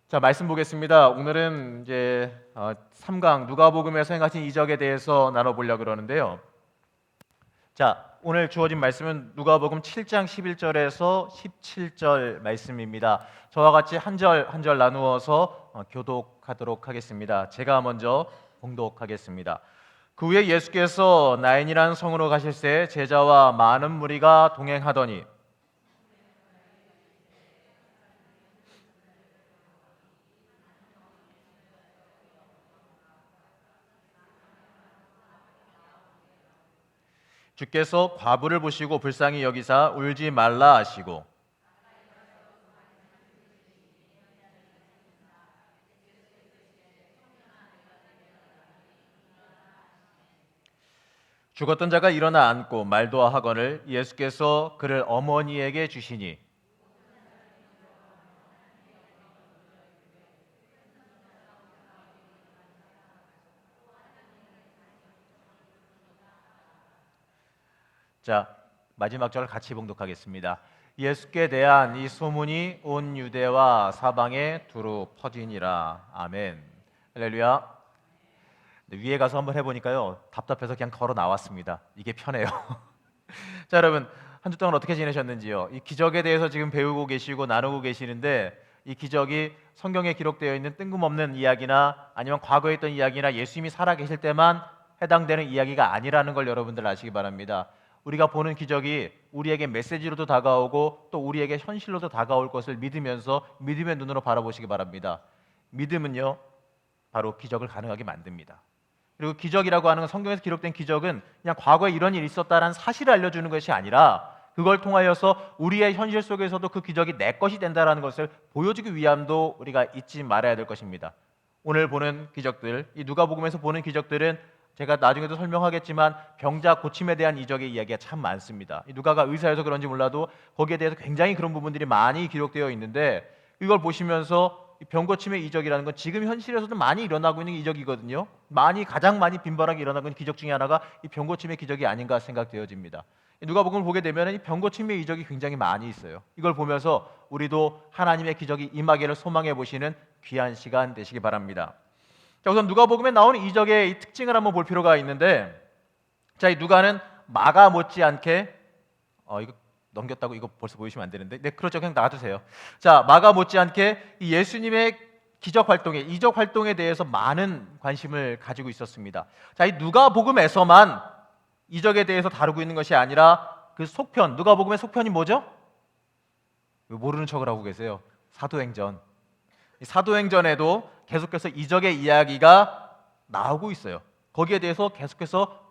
자, 말씀 보겠습니다. 오늘은 이제 3강 누가복음에서 행하신 이적에 대해서 나눠보려고 그러는데요. 자, 오늘 주어진 말씀은 누가복음 7장 11절에서 17절 말씀입니다. 저와 같이 한 절 한 절 나누어서 교독하도록 하겠습니다. 제가 먼저 봉독하겠습니다. 그 후에 예수께서 나인이라는 성으로 가실새 제자와 많은 무리가 동행하더니 주께서 과부를 보시고 불쌍히 여기사 울지 말라 하시고 죽었던 자가 일어나 앉고 말도 하거늘 예수께서 그를 어머니에게 주시니 자, 마지막 절 같이 봉독하겠습니다. 예수께 대한 이 소문이 온 유대와 사방에 두루 퍼지니라. 아멘. 할렐루야. 위에 가서 한번 해보니까요, 답답해서 그냥 걸어 나왔습니다. 이게 편해요. 자, 여러분, 한 주 동안 어떻게 지내셨는지요? 이 기적에 대해서 지금 배우고 계시고 나누고 계시는데, 이 기적이 성경에 기록되어 있는 뜬금없는 이야기나 아니면 과거에 있던 이야기나 예수님이 살아계실 때만 해당되는 이야기가 아니라는 걸 여러분들 아시기 바랍니다. 우리가 보는 기적이 우리에게 메시지로도 다가오고 또 우리에게 현실로도 다가올 것을 믿으면서 믿음의 눈으로 바라보시기 바랍니다. 믿음은요, 바로 기적을 가능하게 만듭니다. 그리고 기적이라고 하는 건, 성경에서 기록된 기적은 그냥 과거에 이런 일이 있었다는 사실을 알려주는 것이 아니라 그걸 통하여서 우리의 현실 속에서도 그 기적이 내 것이 된다는 것을 보여주기 위함도 우리가 잊지 말아야 될 것입니다. 오늘 보는 기적들, 이 누가복음에서 보는 기적들은 제가 나중에도 설명하겠지만 병자 고침에 대한 이적의 이야기가 참 많습니다. 누가가 의사여서 그런지 몰라도 거기에 대해서 굉장히 그런 부분들이 많이 기록되어 있는데, 이걸 보시면서 병 고침의 이적이라는 건 지금 현실에서도 많이 일어나고 있는 이적이거든요. 가장 많이 빈번하게 일어나고 있는 기적 중에 하나가 이 병 고침의 기적이 아닌가 생각되어집니다. 누가복음을 보게 되면 이 병 고침의 이적이 굉장히 많이 있어요. 이걸 보면서 우리도 하나님의 기적이 임하기를 소망해 보시는 귀한 시간 되시기 바랍니다. 자, 우선 누가복음에 나오는 이적의 이 특징을 한번 볼 필요가 있는데, 자, 이 누가는 마가 못지않게 이거 넘겼다고 이거 벌써 보여주시면 안 되는데, 네, 그렇죠. 그냥 놔두세요. 자, 마가 못지않게 이 예수님의 기적 활동에, 이적 활동에 대해서 많은 관심을 가지고 있었습니다. 자, 이 누가복음에서만 이적에 대해서 다루고 있는 것이 아니라 그 속편, 누가복음의 속편이 뭐죠? 왜 모르는 척을 하고 계세요? 사도행전. 이 사도행전에도 계속해서 이적의 이야기가 나오고 있어요. 거기에 대해서 계속해서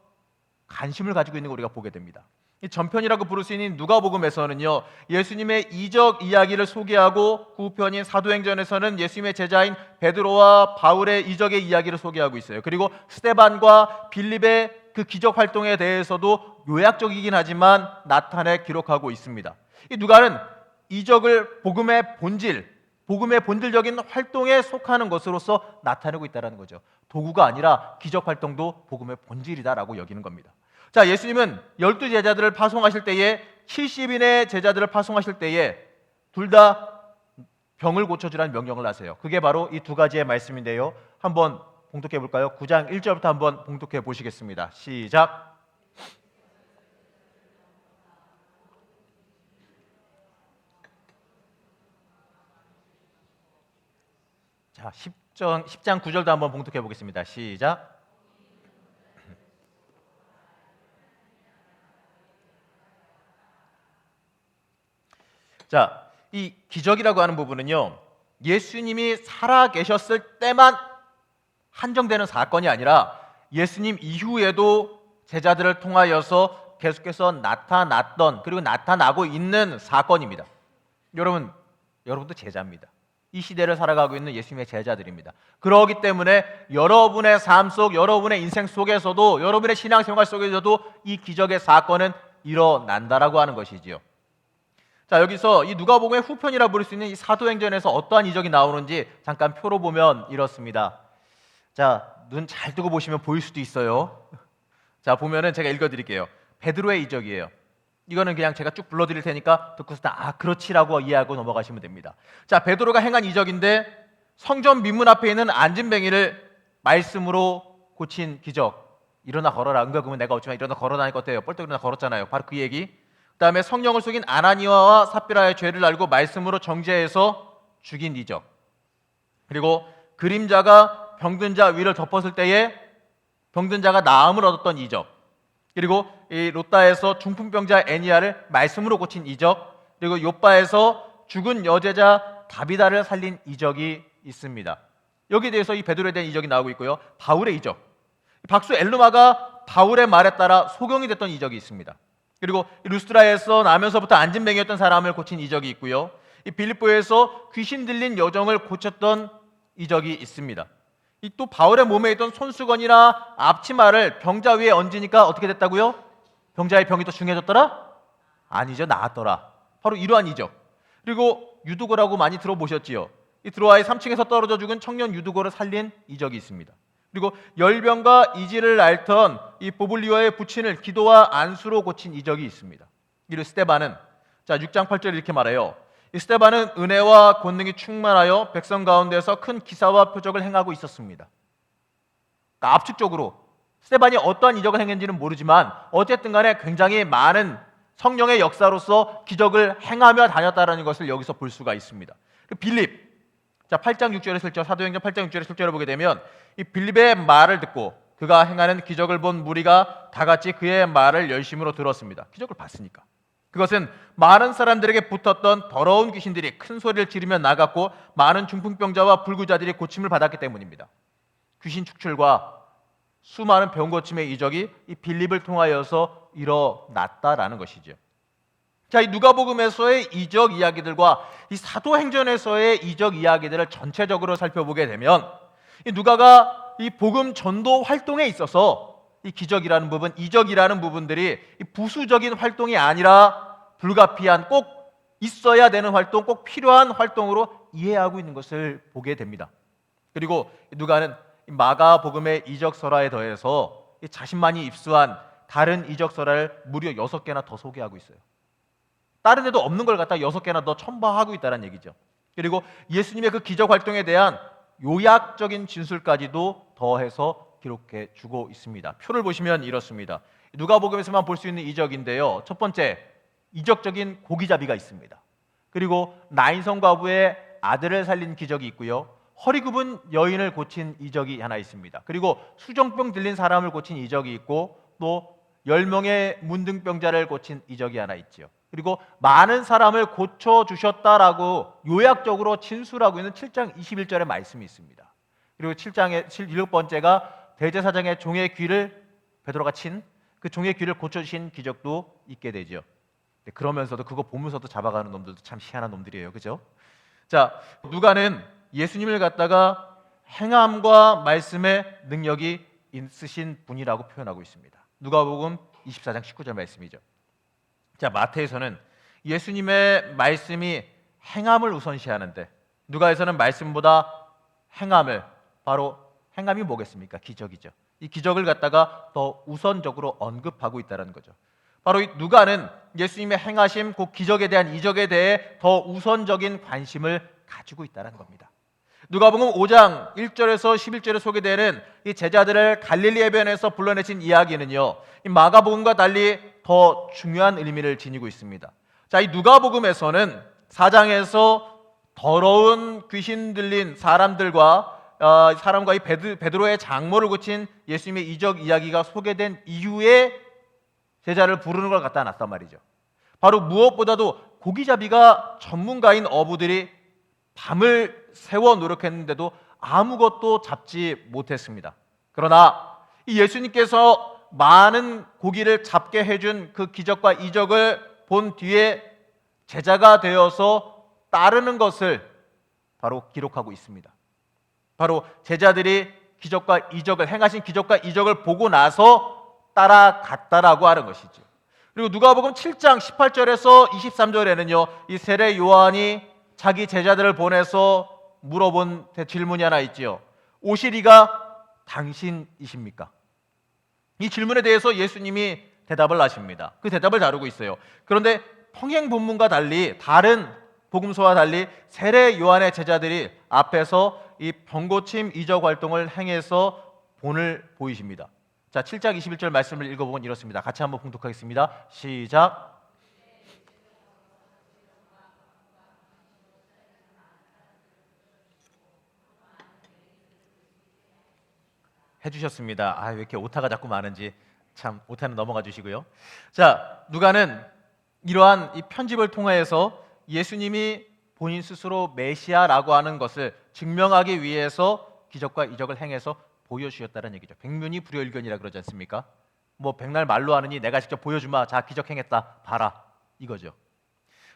관심을 가지고 있는 걸 우리가 보게 됩니다. 이 전편이라고 부를 수 있는 누가복음에서는요, 예수님의 이적 이야기를 소개하고, 후편인 사도행전에서는 예수님의 제자인 베드로와 바울의 이적의 이야기를 소개하고 있어요. 그리고 스데반과 빌립의 그 기적 활동에 대해서도 요약적이긴 하지만 나타내 기록하고 있습니다. 이 누가는 이적을 복음의 본질적인 활동에 속하는 것으로서 나타내고 있다는 거죠. 도구가 아니라 기적 활동도 복음의 본질이다라고 여기는 겁니다. 자, 예수님은 12제자들을 파송하실 때에 70인의 제자들을 파송하실 때에 둘 다 병을 고쳐주라는 명령을 하세요. 그게 바로 이 두 가지의 말씀인데요. 한번 봉독해 볼까요? 9장 1절부터 한번 봉독해 보시겠습니다. 시작. 자, 10장 9절도 한번 봉독해 보겠습니다. 시작. 자, 이 기적이라고 하는 부분은요, 예수님이 살아 계셨을 때만 한정되는 사건이 아니라 예수님 이후에도 제자들을 통하여서 계속해서 나타났던, 그리고 나타나고 있는 사건입니다. 여러분도 제자입니다. 이 시대를 살아가고 있는 예수님의 제자들입니다. 그렇기 때문에 여러분의 삶 속, 여러분의 인생 속에서도, 여러분의 신앙생활 속에서도 이 기적의 사건은 일어난다라고 하는 것이지요. 자, 여기서 이 누가복음의 후편이라 부를 수 있는 이 사도행전에서 어떠한 이적이 나오는지 잠깐 표로 보면 이렇습니다. 자, 눈 잘 뜨고 보시면 보일 수도 있어요. 자, 보면은 제가 읽어드릴게요. 베드로의 이적이에요. 이거는 그냥 제가 쭉 불러드릴 테니까 듣고서 그렇지라고 이해하고 넘어가시면 됩니다. 자, 베드로가 행한 이적인데, 성전 민문 앞에 있는 안진뱅이를 말씀으로 고친 기적. 일어나 걸어라. 응가 그러면 내가 없지만 일어나 걸어다니까 어때요? 뻘떡 일어나 걸었잖아요. 바로 그 얘기. 그 다음에 성령을 속인 아나니아와 삽비라의 죄를 알고 말씀으로 정죄해서 죽인 이적. 그리고 그림자가 병든 자 위를 덮었을 때에 병든 자가 나음을 얻었던 이적. 그리고 이 롯다에서 중풍병자 애니야를 말씀으로 고친 이적. 그리고 욥바에서 죽은 여제자 다비다를 살린 이적이 있습니다. 여기에 대해서 이 베드로에 대한 이적이 나오고 있고요. 바울의 이적. 박수 엘루마가 바울의 말에 따라 소경이 됐던 이적이 있습니다. 그리고 루스드라에서 나면서부터 안진뱅이였던 사람을 고친 이적이 있고요. 이 빌립보에서 귀신 들린 여정을 고쳤던 이적이 있습니다. 이 또 바울의 몸에 있던 손수건이나 앞치마를 병자 위에 얹으니까 어떻게 됐다고요? 병자의 병이 더 중해졌더라? 아니죠, 나았더라. 바로 이러한 이적. 그리고 유두고라고 많이 들어보셨지요? 이 드로아의 3층에서 떨어져 죽은 청년 유두고를 살린 이적이 있습니다. 그리고 열병과 이지를 앓던 이 보블리오의 부친을 기도와 안수로 고친 이적이 있습니다. 그리고 스데반은 6장 8절에 이렇게 말해요. 이 스데반은 은혜와 권능이 충만하여 백성 가운데서 큰 기사와 표적을 행하고 있었습니다. 그러니까 압축적으로 스데반이 어떠한 이적을 행했는지는 모르지만 어쨌든 간에 굉장히 많은 성령의 역사로서 기적을 행하며 다녔다는 것을 여기서 볼 수가 있습니다. 빌립 8장 6절의 설정, 사도행전 8장 6절의 설정을 보게 되면 이 빌립의 말을 듣고 그가 행하는 기적을 본 무리가 다 같이 그의 말을 열심으로 들었습니다. 기적을 봤으니까. 그것은 많은 사람들에게 붙었던 더러운 귀신들이 큰 소리를 지르며 나갔고 많은 중풍병자와 불구자들이 고침을 받았기 때문입니다. 귀신 축출과 수많은 병 고침의 이적이 이 빌립을 통하여서 일어났다라는 것이죠. 자, 이 누가복음에서의 이적 이야기들과 이 사도행전에서의 이적 이야기들을 전체적으로 살펴보게 되면 이 누가가 이 복음 전도 활동에 있어서 이 기적이라는 부분, 이적이라는 부분들이 이 부수적인 활동이 아니라 불가피한 꼭 있어야 되는 활동, 꼭 필요한 활동으로 이해하고 있는 것을 보게 됩니다. 그리고 누가는 마가복음의 이적설화에 더해서 자신만이 입수한 다른 이적설화를 무려 6개나 더 소개하고 있어요. 다른 데도 없는 걸 갖다 6개나 더 첨부하고 있다는 얘기죠. 그리고 예수님의 그 기적 활동에 대한 요약적인 진술까지도 더해서 기록해 주고 있습니다. 표를 보시면 이렇습니다. 누가복음에서만 볼 수 있는 이적인데요. 첫 번째, 이적적인 고기잡이가 있습니다. 그리고 나인성 과부의 아들을 살린 기적이 있고요. 허리 굽은 여인을 고친 이적이 하나 있습니다. 그리고 수정병 들린 사람을 고친 이적이 있고 또 10명의 문둥병자를 고친 이적이 하나 있죠. 그리고 많은 사람을 고쳐주셨다라고 요약적으로 진술하고 있는 7장 21절의 말씀이 있습니다. 그리고 7장의 7번째가 대제사장의 종의 귀를 베드로가 친 그 종의 귀를 고쳐주신 기적도 있게 되죠. 그러면서도 그거 보면서도 잡아가는 놈들도 참 희한한 놈들이에요. 그죠? 자, 누가는 예수님을 갖다가 행함과 말씀의 능력이 있으신 분이라고 표현하고 있습니다. 누가복음 24장 19절 말씀이죠. 자, 마태에서는 예수님의 말씀이 행함을 우선시하는데 누가에서는 말씀보다 행함을, 바로 행함이 뭐겠습니까? 기적이죠. 이 기적을 갖다가 더 우선적으로 언급하고 있다는 거죠. 바로 이 누가는 예수님의 행하심, 그 기적에 대한 이적에 대해 더 우선적인 관심을 가지고 있다는 겁니다. 누가복음 5장 1절에서 11절에 소개되는 이 제자들을 갈릴리 해변에서 불러내신 이야기는요, 이 마가복음과 달리 더 중요한 의미를 지니고 있습니다. 자, 이 누가복음에서는 4장에서 더러운 귀신 들린 사람과 이 베드로의 장모를 고친 예수님의 이적 이야기가 소개된 이후에 제자를 부르는 걸 갖다 놨단 말이죠. 바로 무엇보다도 고기잡이가 전문가인 어부들이 밤을 새워 노력했는데도 아무것도 잡지 못했습니다. 그러나 이 예수님께서 많은 고기를 잡게 해준 그 기적과 이적을 본 뒤에 제자가 되어서 따르는 것을 바로 기록하고 있습니다. 바로 제자들이 기적과 이적을 행하신 기적과 이적을 보고 나서 따라갔다라고 하는 것이죠. 그리고 누가복음 7장 18절에서 23절에는요, 이 세례 요한이 자기 제자들을 보내서 물어본 질문이 하나 있지요. 오시리가 당신이십니까? 이 질문에 대해서 예수님이 대답을 하십니다. 그 대답을 다루고 있어요. 그런데 평행 본문과 달리, 다른 복음서와 달리 세례 요한의 제자들이 앞에서 이 병고침 이적 활동을 행해서 본을 보이십니다. 자, 7장 21절 말씀을 읽어보면 이렇습니다. 같이 한번 봉독하겠습니다. 시작. 해주셨습니다. 왜 이렇게 오타가 자꾸 많은지 참 오타는 넘어가 주시고요. 자, 누가는 이러한 이 편집을 통하여서 예수님이 본인 스스로 메시아라고 하는 것을 증명하기 위해서 기적과 이적을 행해서 보여주셨다는 얘기죠. 백문이 불여일견이라 그러지 않습니까? 뭐 백날 말로 하느니 내가 직접 보여주마. 자, 기적 행했다. 봐라. 이거죠.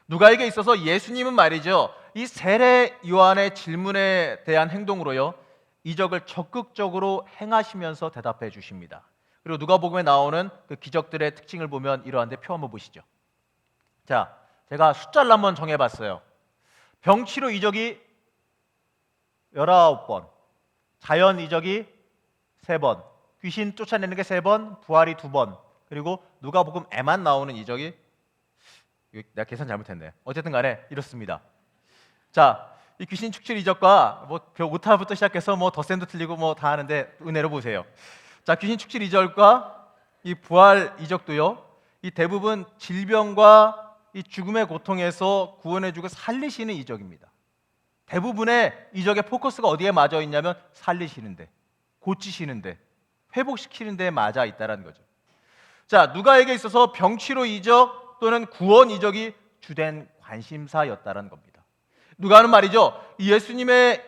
누가에게 있어서 예수님은 말이죠, 이 세례 요한의 질문에 대한 행동으로요, 이적을 적극적으로 행하시면서 대답해 주십니다. 그리고 누가복음에 나오는 그 기적들의 특징을 보면 이러한데 표 한번 보시죠. 자, 제가 숫자를 한번 정해봤어요. 병치료 이적이 19번, 자연 이적이 3번, 귀신 쫓아내는 게 3번, 부활이 2번, 그리고 누가복음에만 나오는 이적이, 내가 계산 잘못했네. 어쨌든 간에 이렇습니다. 자, 이 귀신 축출 이적과 별 오타부터 시작해서 덧셈도 틀리고 다 하는데 은혜로 보세요. 자, 귀신 축출 이적과 이 부활 이적도요, 이 대부분 질병과 이 죽음의 고통에서 구원해주고 살리시는 이적입니다. 대부분의 이적의 포커스가 어디에 맞아 있냐면 살리시는데, 고치시는데, 회복시키는데 맞아 있다는 거죠. 자, 누가에게 있어서 병치료 이적 또는 구원 이적이 주된 관심사였다는 겁니다. 누가는 말이죠, 예수님의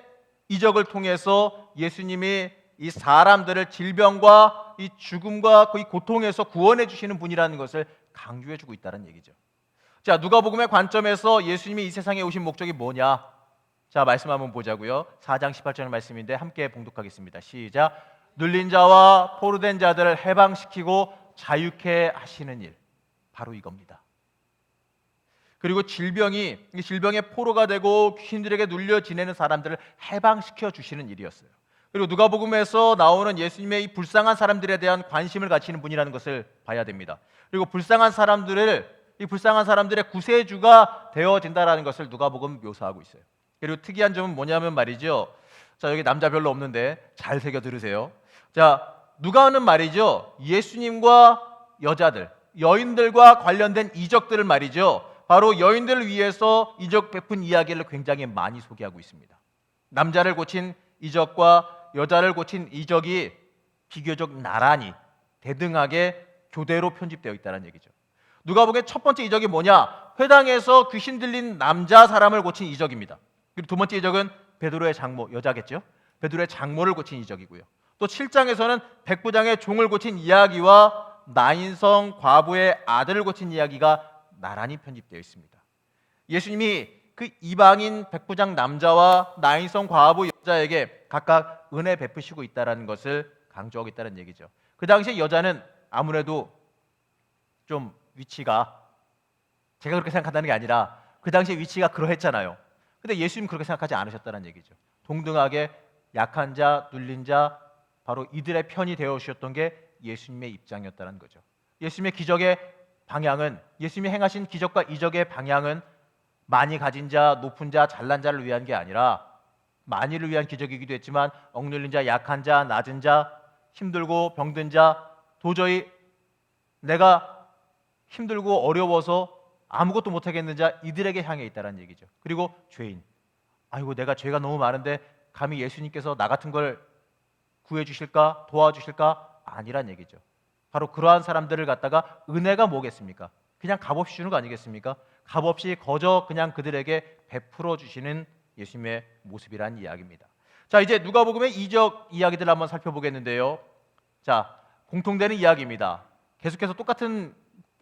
이적을 통해서 예수님이 이 사람들을 질병과 이 죽음과 그 고통에서 구원해 주시는 분이라는 것을 강조해 주고 있다는 얘기죠. 자, 누가복음의 관점에서 예수님이 이 세상에 오신 목적이 뭐냐? 자, 말씀 한번 보자고요. 4장 18절 말씀인데 함께 봉독하겠습니다. 시작. 눌린 자와 포로된 자들을 해방시키고 자유케 하시는 일, 바로 이겁니다. 그리고 질병의 포로가 되고 귀신들에게 눌려 지내는 사람들을 해방시켜 주시는 일이었어요. 그리고 누가복음에서 나오는 예수님의 이 불쌍한 사람들에 대한 관심을 가지시는 분이라는 것을 봐야 됩니다. 그리고 불쌍한 사람들의 구세주가 되어진다라는 것을 누가복음 묘사하고 있어요. 그리고 특이한 점은 뭐냐면 말이죠, 자, 여기 남자 별로 없는데 잘 새겨 들으세요. 자, 누가는 말이죠, 예수님과 여인들과 관련된 이적들을 말이죠, 바로 여인들을 위해서 이적 베푼 이야기를 굉장히 많이 소개하고 있습니다. 남자를 고친 이적과 여자를 고친 이적이 비교적 나란히 대등하게 교대로 편집되어 있다는 얘기죠. 누가복음의 첫 번째 이적이 뭐냐? 회당에서 귀신 들린 남자 사람을 고친 이적입니다. 그리고 두 번째 이적은 베드로의 장모, 여자겠죠? 베드로의 장모를 고친 이적이고요. 또 7장에서는 백부장의 종을 고친 이야기와 나인성 과부의 아들을 고친 이야기가 나란히 편집되어 있습니다. 예수님이 그 이방인 백부장 남자와 나인성 과부 여자에게 각각 은혜 베푸시고 있다는 것을 강조하고 있다는 얘기죠. 그 당시에 여자는 아무래도 좀 위치가, 제가 그렇게 생각한다는 게 아니라 그 당시에 위치가 그러했잖아요. 근데 예수님 그렇게 생각하지 않으셨다는 얘기죠. 동등하게 약한 자, 눌린 자, 바로 이들의 편이 되어 주셨던 게 예수님의 입장이었다는 거죠. 예수님의 예수님이 행하신 기적과 이적의 방향은 많이 가진 자, 높은 자, 잘난 자를 위한 게 아니라 만일을 위한 기적이기도 했지만 억눌린 자, 약한 자, 낮은 자, 힘들고 병든 자, 도저히 내가 힘들고 어려워서 아무것도 못하겠는 자, 이들에게 향해 있다는 얘기죠. 그리고 죄인, 아이고 내가 죄가 너무 많은데 감히 예수님께서 나 같은 걸 구해주실까, 도와주실까? 아니란 얘기죠. 바로 그러한 사람들을 갖다가 은혜가 뭐겠습니까? 그냥 값없이 주는 거 아니겠습니까? 값없이 거저 그냥 그들에게 베풀어 주시는 예수님의 모습이란 이야기입니다. 자, 이제 누가복음의 이적 이야기들 한번 살펴보겠는데요. 자, 공통되는 이야기입니다. 계속해서 똑같은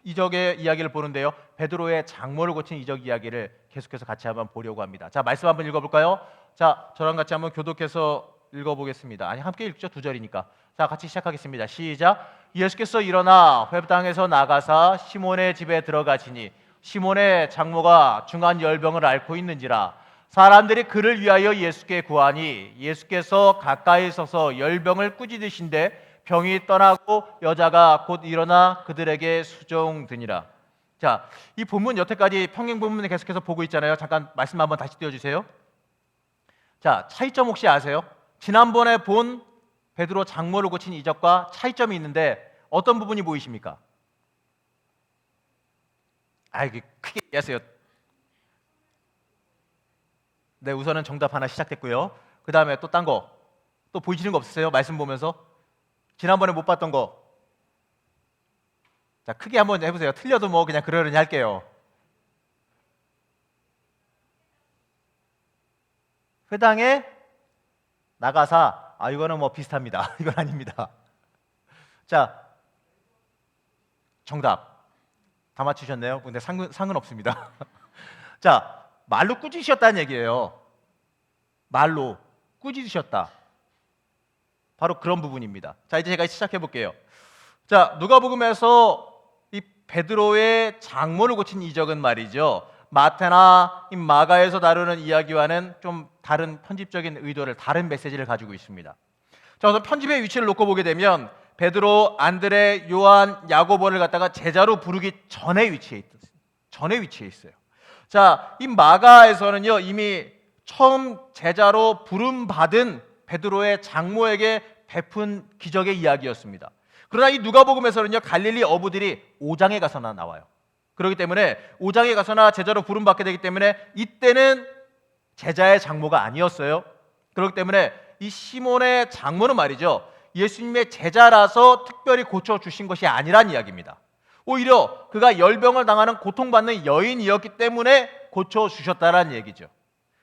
이적의 이야기를 보는데요. 베드로의 장모를 고친 이적 이야기를 계속해서 같이 한번 보려고 합니다. 자, 말씀 한번 읽어볼까요? 자, 저랑 같이 한번 교독해서 읽어보겠습니다. 아니, 함께 읽죠. 2절이니까. 자, 같이 시작하겠습니다. 시작. 예수께서 일어나 회당에서 나가사 시몬의 집에 들어가시니 시몬의 장모가 중한 열병을 앓고 있는지라. 사람들이 그를 위하여 예수께 구하니 예수께서 가까이 서서 열병을 꾸짖으신데 병이 떠나고 여자가 곧 일어나 그들에게 수종드니라. 자, 이 본문 여태까지 평행 본문을 계속해서 보고 있잖아요. 잠깐 말씀 한번 다시 띄워주세요. 자, 차이점 혹시 아세요? 지난번에 본 베드로 장모를 고친 이적과 차이점이 있는데 어떤 부분이 보이십니까? 이게 크게 얘기하세요. 네, 우선은 정답 하나 시작됐고요. 그 다음에 또 딴 거, 또 보이시는 거 없으세요? 말씀 보면서 지난번에 못 봤던 거. 자, 크게 한번 해보세요. 틀려도 뭐 그냥 그러려니 할게요. 회당에 나가사, 이거는 뭐 비슷합니다. 이건 아닙니다. 자, 정답 다 맞추셨네요. 근데 상은 없습니다. 자, 말로 꾸짖으셨다는 얘기예요. 말로 꾸짖으셨다. 바로 그런 부분입니다. 자, 이제 제가 시작해 볼게요. 자, 누가복음에서 이 베드로의 장모를 고친 이적은 말이죠, 마태나 이 마가에서 다루는 이야기와는 좀 다른 편집적인 의도를, 다른 메시지를 가지고 있습니다. 자, 우선 편집의 위치를 놓고 보게 되면 베드로, 안드레, 요한, 야고보를 갖다가 제자로 부르기 전에 위치해 있어요. 자, 이 마가에서는요, 이미 처음 제자로 부름 받은 베드로의 장모에게 베푼 기적의 이야기였습니다. 그러나 이 누가복음에서는요, 갈릴리 어부들이 오장에 가서나 나와요. 그렇기 때문에 오장에 가서나 제자로 부름 받게 되기 때문에 이때는 제자의 장모가 아니었어요. 그렇기 때문에 이 시몬의 장모는 말이죠, 예수님의 제자라서 특별히 고쳐주신 것이 아니란 이야기입니다. 오히려 그가 열병을 당하는 고통받는 여인이었기 때문에 고쳐주셨다는 얘기죠.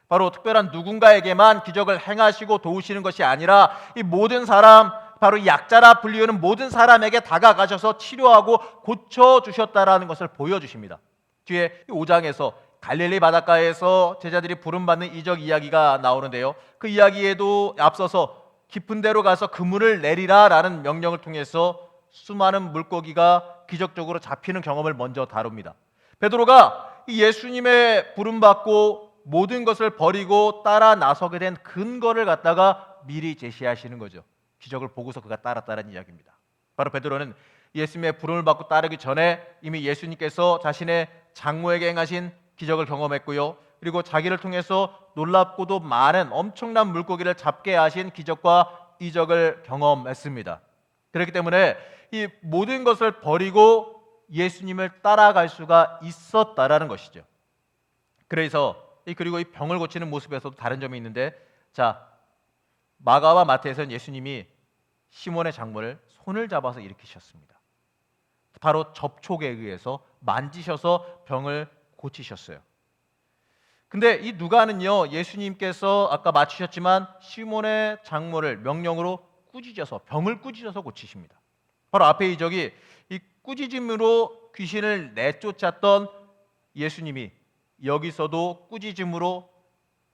바로 특별한 누군가에게만 기적을 행하시고 도우시는 것이 아니라 이 모든 사람, 바로 약자라 불리우는 모든 사람에게 다가가셔서 치료하고 고쳐주셨다라는 것을 보여주십니다. 뒤에 5장에서 갈릴리 바닷가에서 제자들이 부름받는 이적 이야기가 나오는데요, 그 이야기에도 앞서서 깊은 데로 가서 그물을 내리라라는 명령을 통해서 수많은 물고기가 기적적으로 잡히는 경험을 먼저 다룹니다. 베드로가 예수님의 부름받고 모든 것을 버리고 따라 나서게 된 근거를 갖다가 미리 제시하시는 거죠. 기적을 보고서 그가 따랐다는 이야기입니다. 바로 베드로는 예수님의 부름을 받고 따르기 전에 이미 예수님께서 자신의 장모에게 행하신 기적을 경험했고요, 그리고 자기를 통해서 놀랍고도 많은 엄청난 물고기를 잡게 하신 기적과 이적을 경험했습니다. 그렇기 때문에 이 모든 것을 버리고 예수님을 따라갈 수가 있었다라는 것이죠. 그리고 이 병을 고치는 모습에서도 다른 점이 있는데, 자, 마가와 마태에서는 예수님이 시몬의 장모를 손을 잡아서 일으키셨습니다. 바로 접촉에 의해서 만지셔서 병을 고치셨어요. 근데 이 누가는요, 예수님께서 아까 맞추셨지만 시몬의 장모를 명령으로 꾸짖어서, 병을 꾸짖어서 고치십니다. 바로 앞의 이적이 이 꾸짖음으로 귀신을 내쫓았던 예수님이 여기서도 꾸짖음으로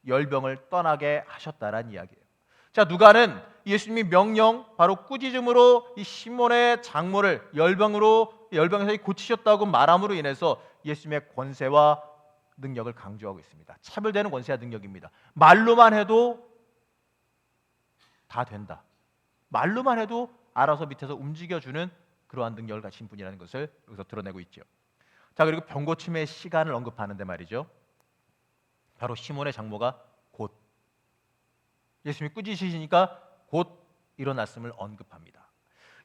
열병을 떠나게 하셨다라는 이야기예요. 자, 누가는 예수님이 명령, 바로 꾸짖음으로 이 시몬의 장모를 열병에서 고치셨다고 말함으로 인해서 예수님의 권세와 능력을 강조하고 있습니다. 차별되는 권세와 능력입니다. 말로만 해도 다 된다. 말로만 해도 알아서 밑에서 움직여주는 그러한 능력을 가진 분이라는 것을 여기서 드러내고 있죠. 자, 그리고 병 고침의 시간을 언급하는데 말이죠, 바로 시몬의 장모가 곧, 예수님이 꾸짖으시니까 곧 일어났음을 언급합니다.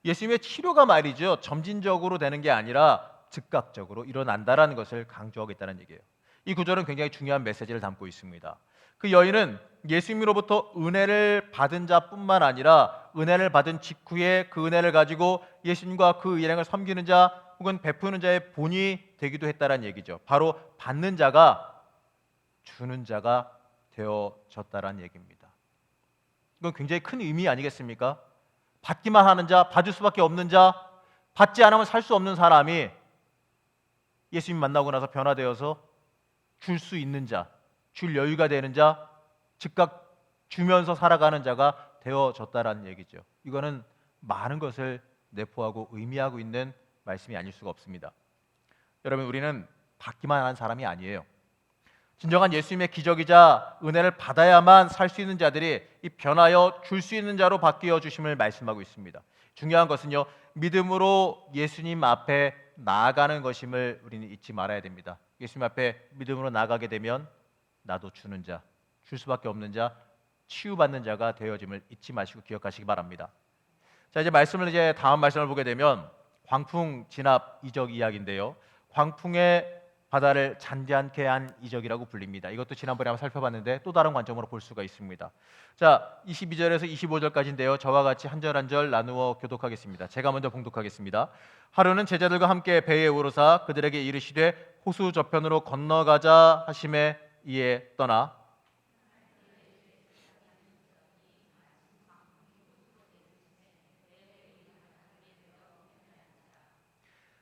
예수님의 치료가 말이죠, 점진적으로 되는 게 아니라 즉각적으로 일어난다라는 것을 강조하고 있다는 얘기예요. 이 구절은 굉장히 중요한 메시지를 담고 있습니다. 그 여인은 예수님으로부터 은혜를 받은 자뿐만 아니라 은혜를 받은 직후에 그 은혜를 가지고 예수님과 그 일행을 섬기는 자 혹은 베푸는 자의 본이 되기도 했다는 얘기죠. 바로 받는 자가 주는 자가 되어졌다는 얘기입니다. 이건 굉장히 큰 의미 아니겠습니까? 받기만 하는 자, 받을 수밖에 없는 자, 받지 않으면 살 수 없는 사람이 예수님 만나고 나서 변화되어서 줄 수 있는 자, 줄 여유가 되는 자, 즉각 주면서 살아가는 자가 되어졌다라는 얘기죠. 이거는 많은 것을 내포하고 의미하고 있는 말씀이 아닐 수가 없습니다. 여러분, 우리는 받기만 하는 사람이 아니에요. 진정한 예수님의 기적이자 은혜를 받아야만 살 수 있는 자들이 이 변하여 줄 수 있는 자로 바뀌어 주심을 말씀하고 있습니다. 중요한 것은요, 믿음으로 예수님 앞에 나아가는 것임을 우리는 잊지 말아야 됩니다. 예수님 앞에 믿음으로 나아가게 되면 나도 주는 자, 줄 수밖에 없는 자, 치유받는 자가 되어짐을 잊지 마시고 기억하시기 바랍니다. 자, 이제 다음 말씀을 보게 되면 광풍 진압 이적 이야기인데요. 광풍의 바다를 잔잔케 한 이적이라고 불립니다. 이것도 지난번에 한번 살펴봤는데 또 다른 관점으로 볼 수가 있습니다. 자, 22절에서 25절까지인데요. 저와 같이 한 절 한 절 나누어 교독하겠습니다. 제가 먼저 봉독하겠습니다. 하루는 제자들과 함께 배에 오르사 그들에게 이르시되 호수 저편으로 건너가자 하심에 이에 떠나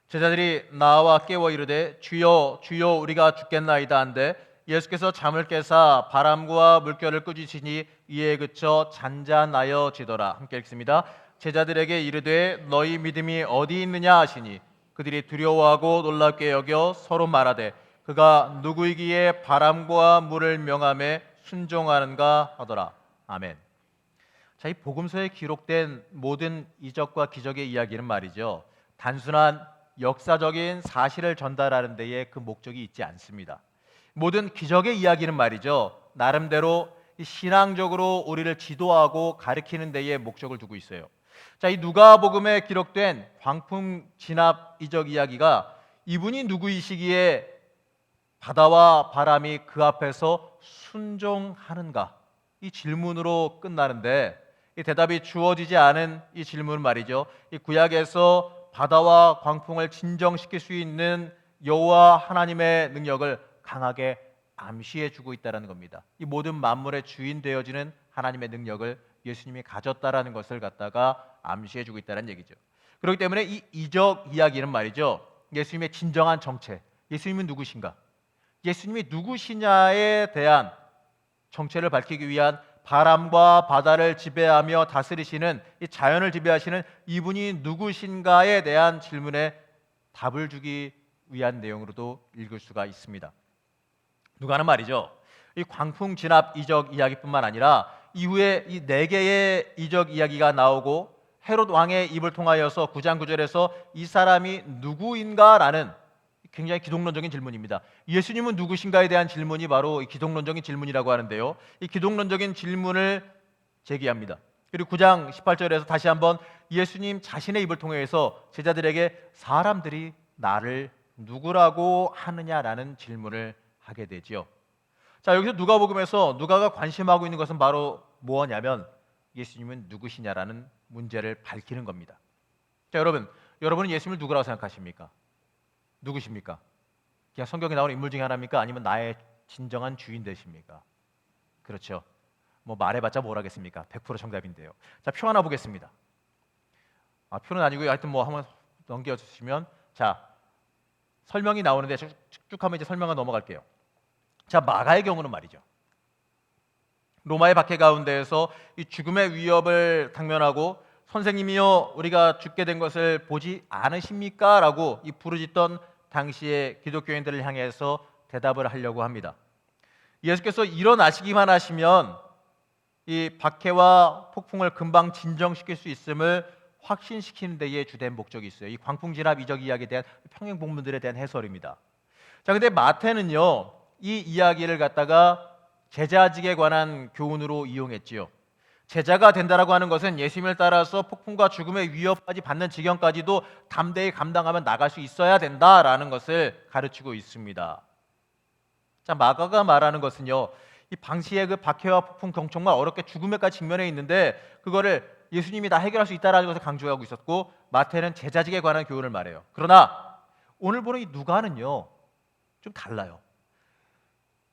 제자들이 나와 깨워 이르되 주여 주여 우리가 죽겠나이다 한데 예수께서 잠을 깨사 바람과 물결을 꾸짖으시니 이에 그쳐 잔잔하여 지더라. 함께 읽습니다. 제자들에게 이르되 너희 믿음이 어디 있느냐 하시니 그들이 두려워하고 놀랍게 여겨 서로 말하되 그가 누구이기에 바람과 물을 명함에 순종하는가 하더라. 아멘. 자, 이 복음서에 기록된 모든 이적과 기적의 이야기는 말이죠, 단순한 역사적인 사실을 전달하는 데에 그 목적이 있지 않습니다. 모든 기적의 이야기는 말이죠, 나름대로 신앙적으로 우리를 지도하고 가르치는 데에 목적을 두고 있어요. 자, 이 누가복음에 기록된 광풍 진압 이적 이야기가 이분이 누구이시기에 바다와 바람이 그 앞에서 순종하는가, 이 질문으로 끝나는데 이 대답이 주어지지 않은 이 질문 말이죠, 이 구약에서 바다와 광풍을 진정시킬 수 있는 여호와 하나님의 능력을 강하게 암시해 주고 있다는 겁니다. 이 모든 만물의 주인 되어지는 하나님의 능력을 예수님이 가졌다라는 것을 갖다가 암시해 주고 있다는 얘기죠. 그렇기 때문에 이 이적 이야기는 말이죠, 예수님의 진정한 정체, 예수님은 누구신가, 예수님이 누구시냐에 대한 정체를 밝히기 위한 바람과 바다를 지배하며 다스리시는, 이 자연을 지배하시는 이분이 누구신가에 대한 질문에 답을 주기 위한 내용으로도 읽을 수가 있습니다. 누가는 말이죠, 이 광풍 진압 이적 이야기뿐만 아니라 이후에 이 4개의 이적 이야기가 나오고 헤롯 왕의 입을 통하여서 9장 9절에서 이 사람이 누구인가라는 굉장히 기독론적인 질문입니다. 예수님은 누구신가에 대한 질문이 바로 이 기독론적인 질문이라고 하는데요, 이 기독론적인 질문을 제기합니다. 그리고 9장 18절에서 다시 한번 예수님 자신의 입을 통해서 제자들에게 사람들이 나를 누구라고 하느냐라는 질문을 하게 되죠. 자, 여기서 누가복음에서 누가가 관심하고 있는 것은 바로 뭐냐면 예수님은 누구시냐라는 문제를 밝히는 겁니다. 자, 여러분은 예수님을 누구라고 생각하십니까? 누구십니까? 그냥 성경에 나오는 인물 중에 하나입니까? 아니면 나의 진정한 주인 되십니까? 그렇죠. 뭐 말해봤자 뭘 하겠습니까? 100% 정답인데요. 자, 표 하나 보겠습니다. 표는 아니고요. 하여튼 뭐 한번 넘겨주시면, 자, 설명이 나오는데 쭉 하면 이제 설명을 넘어갈게요. 자, 마가의 경우는 말이죠, 로마의 박해 가운데에서 이 죽음의 위협을 당면하고 선생님이여 우리가 죽게 된 것을 보지 않으십니까? 라고 이 부르짖던 당시의 기독교인들을 향해서 대답을 하려고 합니다. 예수께서 일어나시기만 하시면 이 박해와 폭풍을 금방 진정시킬 수 있음을 확신시키는 데에 주된 목적이 있어요. 이 광풍진압 이적 이야기에 대한 평행 본문들에 대한 해설입니다. 자, 근데 마태는요, 이 이야기를 갖다가 제자직에 관한 교훈으로 이용했지요. 제자가 된다라고 하는 것은 예수님을 따라서 폭풍과 죽음의 위협까지 받는 지경까지도 담대히 감당하며 나갈 수 있어야 된다라는 것을 가르치고 있습니다. 자, 마가가 말하는 것은요, 이 당시의 그 박해와 폭풍 정말 어렵게 죽음에까지 직면해 있는데 그거를 예수님이 다 해결할 수 있다라는 것을 강조하고 있었고, 마태는 제자직에 관한 교훈을 말해요. 그러나 오늘 보는 이 누가는요, 좀 달라요.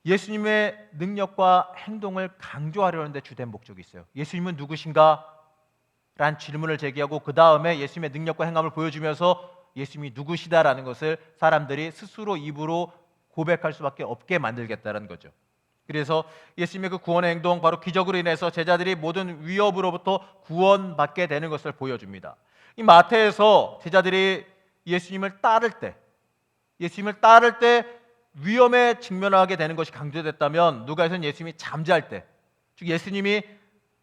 예수님의 능력과 행동을 강조하려는 데 주된 목적이 있어요. 예수님은 누구신가? 라는 질문을 제기하고 그 다음에 예수님의 능력과 행함을 보여주면서 예수님이 누구시다라는 것을 사람들이 스스로 입으로 고백할 수밖에 없게 만들겠다는 거죠. 그래서 예수님의 그 구원의 행동, 바로 기적으로 인해서 제자들이 모든 위협으로부터 구원받게 되는 것을 보여줍니다. 이 마태에서 제자들이 예수님을 따를 때 위험에 직면하게 되는 것이 강조됐다면, 누가에서는 예수님이 잠잘 때, 즉 예수님이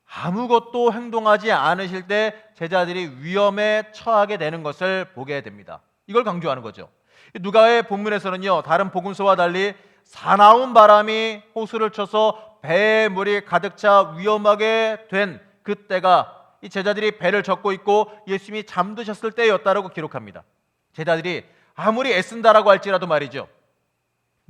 아무것도 행동하지 않으실 때 제자들이 위험에 처하게 되는 것을 보게 됩니다. 이걸 강조하는 거죠. 누가의 본문에서는요, 다른 복음서와 달리 사나운 바람이 호수를 쳐서 배에 물이 가득 차 위험하게 된 그때가 이 제자들이 배를 젓고 있고 예수님이 잠드셨을 때였다라고 기록합니다. 제자들이 아무리 애쓴다라고 할지라도 말이죠,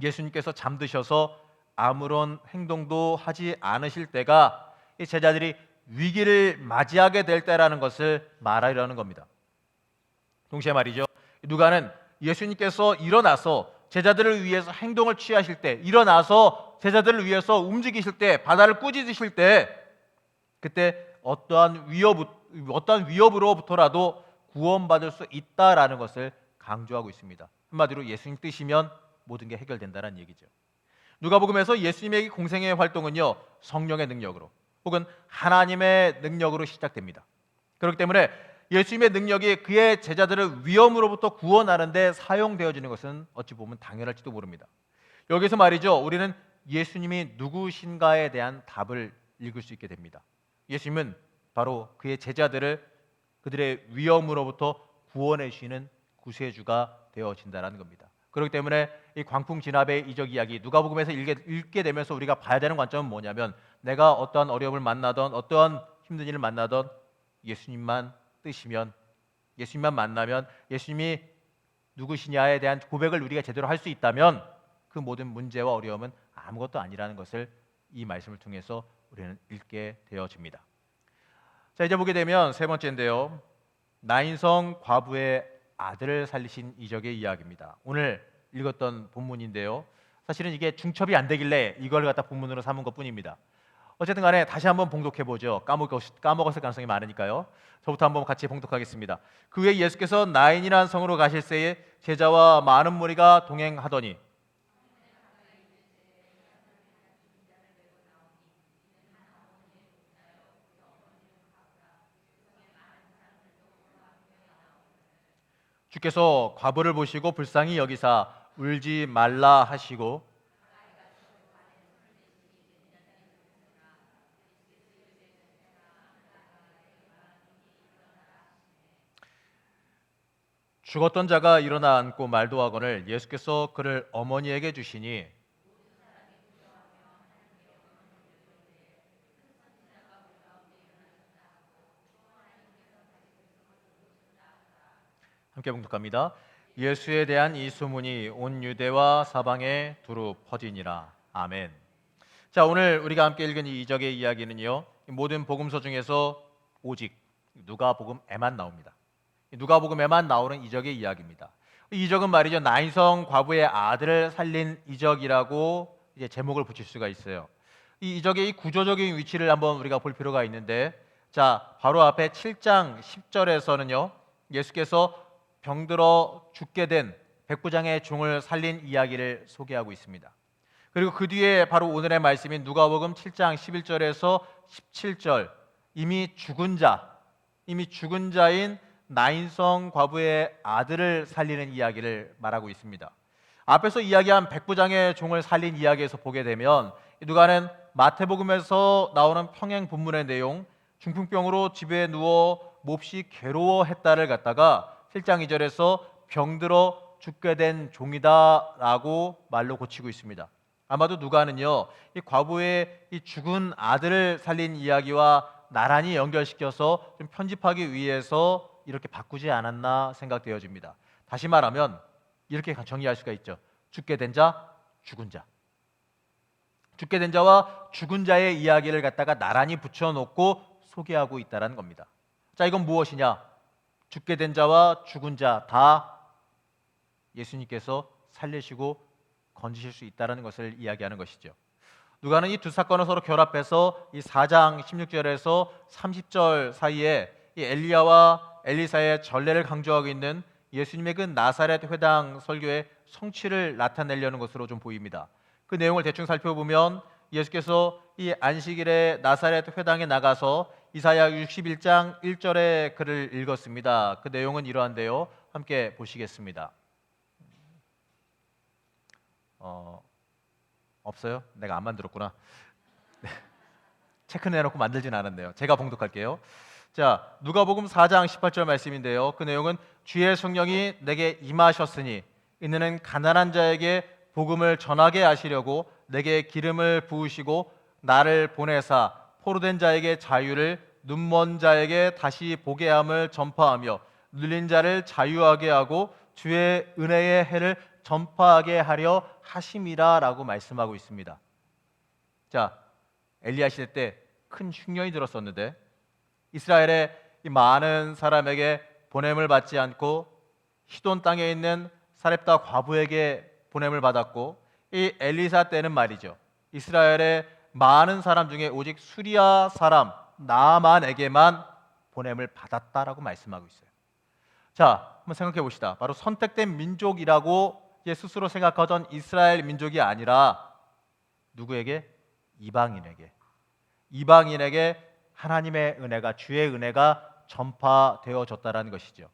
예수님께서 잠드셔서 아무런 행동도 하지 않으실 때가 이 제자들이 위기를 맞이하게 될 때라는 것을 말하려는 겁니다. 동시에 말이죠, 누가는 예수님께서 일어나서 제자들을 위해서 행동을 취하실 때, 일어나서 제자들을 위해서 움직이실 때, 바다를 꾸짖으실 때, 그때 어떠한 위협으로부터라도 구원받을 수 있다라는 것을 강조하고 있습니다. 한마디로 예수님 뜻이면 모든 게 해결된다는 얘기죠. 누가복음에서 예수님의 공생의 활동은요, 성령의 능력으로 혹은 하나님의 능력으로 시작됩니다. 그렇기 때문에 예수님의 능력이 그의 제자들을 위험으로부터 구원하는 데 사용되어지는 것은 어찌 보면 당연할지도 모릅니다. 여기서 말이죠, 우리는 예수님이 누구신가에 대한 답을 읽을 수 있게 됩니다. 예수님은 바로 그의 제자들을 그들의 위험으로부터 구원해 주시는 구세주가 되어진다는 겁니다. 그렇기 때문에 이 광풍 진압의 이적 이야기 누가복음에서 읽게 되면서 우리가 봐야 되는 관점은 뭐냐면, 내가 어떠한 어려움을 만나던 어떠한 힘든 일을 만나던 예수님만 뜻이면, 예수님만 만나면, 예수님이 누구시냐에 대한 고백을 우리가 제대로 할 수 있다면 그 모든 문제와 어려움은 아무것도 아니라는 것을 이 말씀을 통해서 우리는 읽게 되어집니다. 자, 이제 보게 되면 세 번째인데요, 나인성 과부의 아들을 살리신 이적의 이야기입니다. 오늘 읽었던 본문인데요, 사실은 이게 중첩이 안 되길래 이걸 갖다 본문으로 삼은 것뿐입니다. 어쨌든 간에 다시 한번 봉독해 보죠. 까먹었을 가능성이 많으니까요. 저부터 한번 같이 봉독하겠습니다. 그 후에 예수께서 나인이라는 성으로 가실 새에 제자와 많은 무리가 동행하더니 주께서 과부를 보시고 불쌍히 여기사 울지 말라 하시고, 죽었던 자가 일어나 앉고 말도 하거늘 예수께서 그를 어머니에게 주시니, 함께 봉독합니다. 예수에 대한 이 소문이 온 유대와 사방에 두루 퍼지니라. 아멘. 자, 오늘 우리가 함께 읽은 이 이적의 이야기는요, 모든 복음서 중에서 오직 누가복음에만 나옵니다. 누가복음에만 나오는 이적의 이야기입니다. 이 이적은 말이죠, 나인성 과부의 아들을 살린 이적이라고 이제 제목을 붙일 수가 있어요. 이 이적의 이 구조적인 위치를 한번 우리가 볼 필요가 있는데, 자, 바로 앞에 7장 10절에서는요, 예수께서 병들어 죽게 된 백부장의 종을 살린 이야기를 소개하고 있습니다. 그리고 그 뒤에 바로 오늘의 말씀인 누가복음 7장 11절에서 17절, 이미 죽은 자인 나인성 과부의 아들을 살리는 이야기를 말하고 있습니다. 앞에서 이야기한 백부장의 종을 살린 이야기에서 보게 되면, 누가는 마태복음에서 나오는 평행 본문의 내용, 중풍병으로 집에 누워 몹시 괴로워했다를 갖다가 7장 2절에서 병들어 죽게 된 종이다라고 말로 고치고 있습니다. 아마도 누가는요, 이 과부의 이 죽은 아들을 살린 이야기와 나란히 연결시켜서 좀 편집하기 위해서 이렇게 바꾸지 않았나 생각되어집니다. 다시 말하면 이렇게 정의할 수가 있죠. 죽게 된 자, 죽은 자. 죽게 된 자와 죽은 자의 이야기를 갖다가 나란히 붙여놓고 소개하고 있다는 겁니다. 자, 이건 무엇이냐? 죽게 된 자와 죽은 자 다 예수님께서 살리시고 건지실 수 있다는 것을 이야기하는 것이죠. 누가는 이 두 사건을 서로 결합해서 이 4장 16절에서 30절 사이에 이 엘리야와 엘리사의 전례를 강조하고 있는 예수님의 그 나사렛 회당 설교의 성취를 나타내려는 것으로 좀 보입니다. 그 내용을 대충 살펴보면, 예수께서 이 안식일에 나사렛 회당에 나가서 이사야 61장 1절의 글을 읽었습니다. 그 내용은 이러한데요, 함께 보시겠습니다. 없어요? 내가 안 만들었구나. 체크내놓고 만들진 않았네요. 제가 봉독할게요. 자, 누가복음 4장 18절 말씀인데요, 그 내용은 주의 성령이 내게 임하셨으니 이는 가난한 자에게 복음을 전하게 하시려고 내게 기름을 부으시고 나를 보내사 포로된 자에게 자유를, 눈먼 자에게 다시 보게 함을 전파하며 눌린 자를 자유하게 하고 주의 은혜의 해를 전파하게 하려 하심이라라고 말씀하고 있습니다. 자, 엘리야 시대 때 큰 흉년이 들었었는데 이스라엘의 이 많은 사람에게 보냄을 받지 않고 시돈 땅에 있는 사렙다 과부에게 보냄을 받았고, 이 엘리사 때는 말이죠, 이스라엘의 많은 사람 중에 오직 수리아 사람 나아만에게만 보냄을 받았다라고 말씀하고 있어요. 자, 한번 생각해 봅시다. 바로 선택된 민족이라고 스스로 생각하던 이스라엘 민족이 아니라 누구에게? 이방인에게 하나님의 은혜가, 주의 은혜가 전파되어졌다라는 것이죠.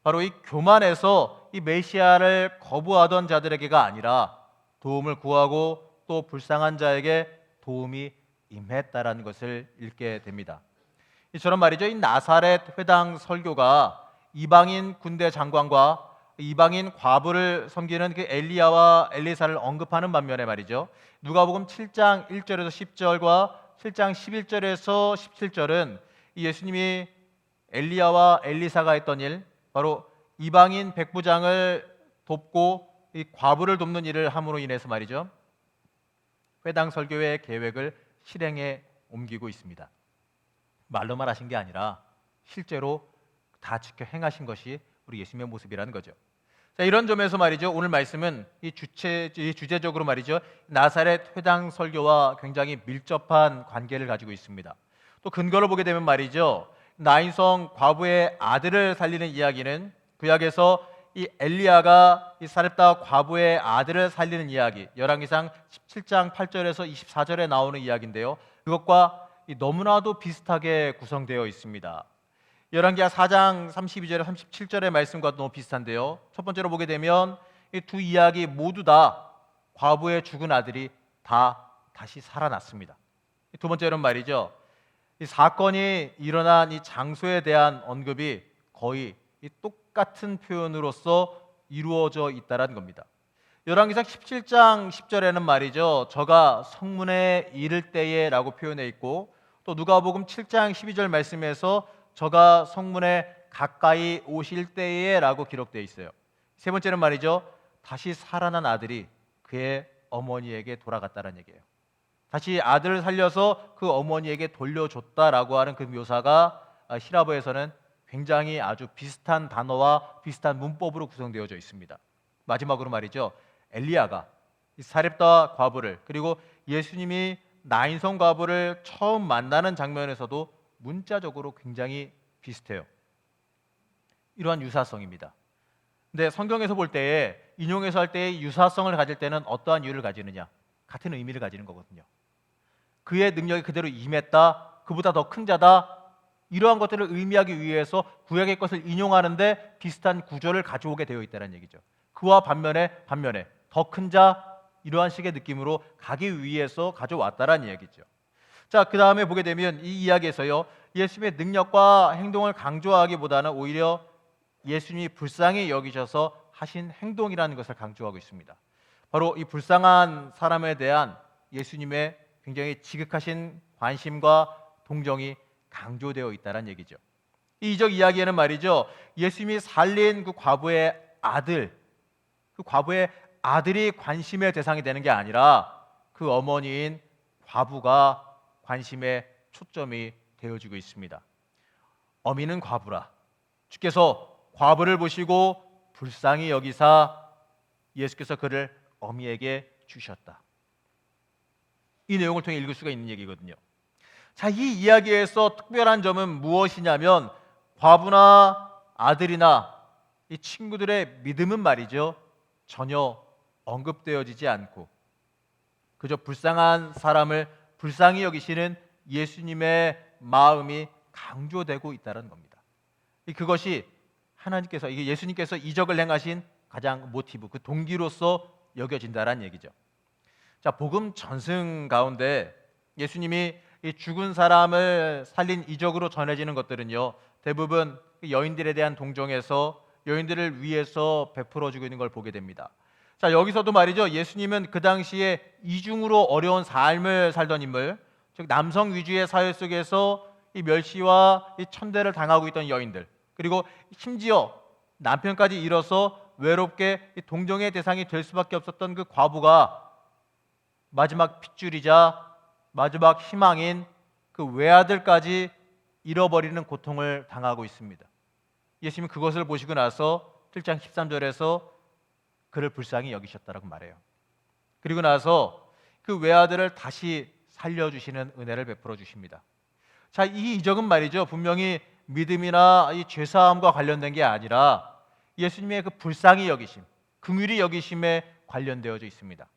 바로 이 교만에서 이 메시아를 거부하던 자들에게가 아니라 도움을 구하고 또 불쌍한 자에게 도움이 임했다라는 것을 읽게 됩니다. 이처럼 말이죠, 이 나사렛 회당 설교가 이방인 군대 장관과 이방인 과부를 섬기는 그 엘리야와 엘리사를 언급하는 반면에 말이죠, 누가복음 7장 1절에서 10절과 7장 11절에서 17절은 예수님이 엘리야와 엘리사가 했던 일, 바로 이방인 백부장을 돕고 이 과부를 돕는 일을 함으로 인해서 말이죠, 회당 설교의 계획을 실행에 옮기고 있습니다. 말로만 하신 게 아니라 실제로 다 지켜 행하신 것이 우리 예수님의 모습이라는 거죠. 자, 이런 점에서 말이죠, 오늘 말씀은 이 주제적으로 말이죠, 나사렛 회당 설교와 굉장히 밀접한 관계를 가지고 있습니다. 또 근거를 보게 되면 말이죠, 나인성 과부의 아들을 살리는 이야기는 구약에서 이 엘리야가 이 사렙다 과부의 아들을 살리는 이야기, 열왕기상 17장 8절에서 24절에 나오는 이야기인데요, 그것과 너무나도 비슷하게 구성되어 있습니다. 열왕기하 4장 32절에 37절의 말씀과 너무 비슷한데요, 첫 번째로 보게 되면 이 두 이야기 모두 다 과부의 죽은 아들이 다 다시 살아났습니다. 두 번째로는 말이죠, 이 사건이 일어난 이 장소에 대한 언급이 거의 이 똑같은 표현으로서 이루어져 있다는 겁니다. 열왕기상 17장 10절에는 말이죠, 저가 성문에 이를 때에 라고 표현해 있고, 또 누가복음 7장 12절 말씀에서 저가 성문에 가까이 오실 때에 라고 기록되어 있어요. 세 번째는 말이죠, 다시 살아난 아들이 그의 어머니에게 돌아갔다는 얘기예요. 다시 아들을 살려서 그 어머니에게 돌려줬다라고 하는 그 묘사가 히라보에서는 굉장히 아주 비슷한 단어와 비슷한 문법으로 구성되어져 있습니다. 마지막으로 말이죠, 엘리야가 이 사렙다 과부를, 그리고 예수님이 나인성 과부를 처음 만나는 장면에서도 문자적으로 굉장히 비슷해요. 이러한 유사성입니다. 근데 성경에서 볼 때에, 인용해서 할 때의 유사성을 가질 때는 어떠한 이유를 가지느냐? 같은 의미를 가지는 거거든요. 그의 능력이 그대로 임했다, 그보다 더 큰 자다, 이러한 것들을 의미하기 위해서 구약의 것을 인용하는데 비슷한 구조를 가져오게 되어 있다는 얘기죠. 그와 반면에 더 큰 자, 이러한 식의 느낌으로 가기 위해서 가져왔다라는 얘기죠. 자, 그 다음에 보게 되면 이 이야기에서요, 예수님의 능력과 행동을 강조하기보다는 오히려 예수님이 불쌍히 여기셔서 하신 행동이라는 것을 강조하고 있습니다. 바로 이 불쌍한 사람에 대한 예수님의 굉장히 지극하신 관심과 동정이 강조되어 있다는 얘기죠. 이 이적 이야기에는 말이죠, 예수님이 살린 그 과부의 아들, 그 과부의 아들이 관심의 대상이 되는 게 아니라 그 어머니인 과부가 관심의 초점이 되어지고 있습니다. 어미는 과부라, 주께서 과부를 보시고 불쌍히 여기사 예수께서 그를 어미에게 주셨다. 이 내용을 통해 읽을 수가 있는 얘기거든요. 자, 이 이야기에서 특별한 점은 무엇이냐면, 과부나 아들이나 이 친구들의 믿음은 말이죠, 전혀 언급되어지지 않고 그저 불쌍한 사람을 불쌍히 여기시는 예수님의 마음이 강조되고 있다는 겁니다. 그것이 하나님께서, 이게 예수님께서 이적을 행하신 가장 모티브, 그 동기로서 여겨진다는 얘기죠. 자, 복음 전승 가운데 예수님이 이 죽은 사람을 살린 이적으로 전해지는 것들은요, 대부분 여인들에 대한 동정에서 여인들을 위해서 베풀어주고 있는 걸 보게 됩니다. 자, 여기서도 말이죠. 예수님은 그 당시에 이중으로 어려운 삶을 살던 인물, 즉 남성 위주의 사회 속에서 이 멸시와 이 천대를 당하고 있던 여인들, 그리고 심지어 남편까지 잃어서 외롭게 이 동정의 대상이 될 수밖에 없었던 그 과부가 마지막 핏줄이자 마지막 희망인 그 외아들까지 잃어버리는 고통을 당하고 있습니다. 예수님은 그것을 보시고 나서 7장 13절에서 그를 불쌍히 여기셨다라고 말해요. 그리고 나서 그 외아들을 다시 살려주시는 은혜를 베풀어 주십니다. 자, 이 이적은 말이죠, 분명히 믿음이나 이 죄사함과 관련된 게 아니라 예수님의 그 불쌍히 여기심, 긍휼히 여기심에 관련되어져 있습니다.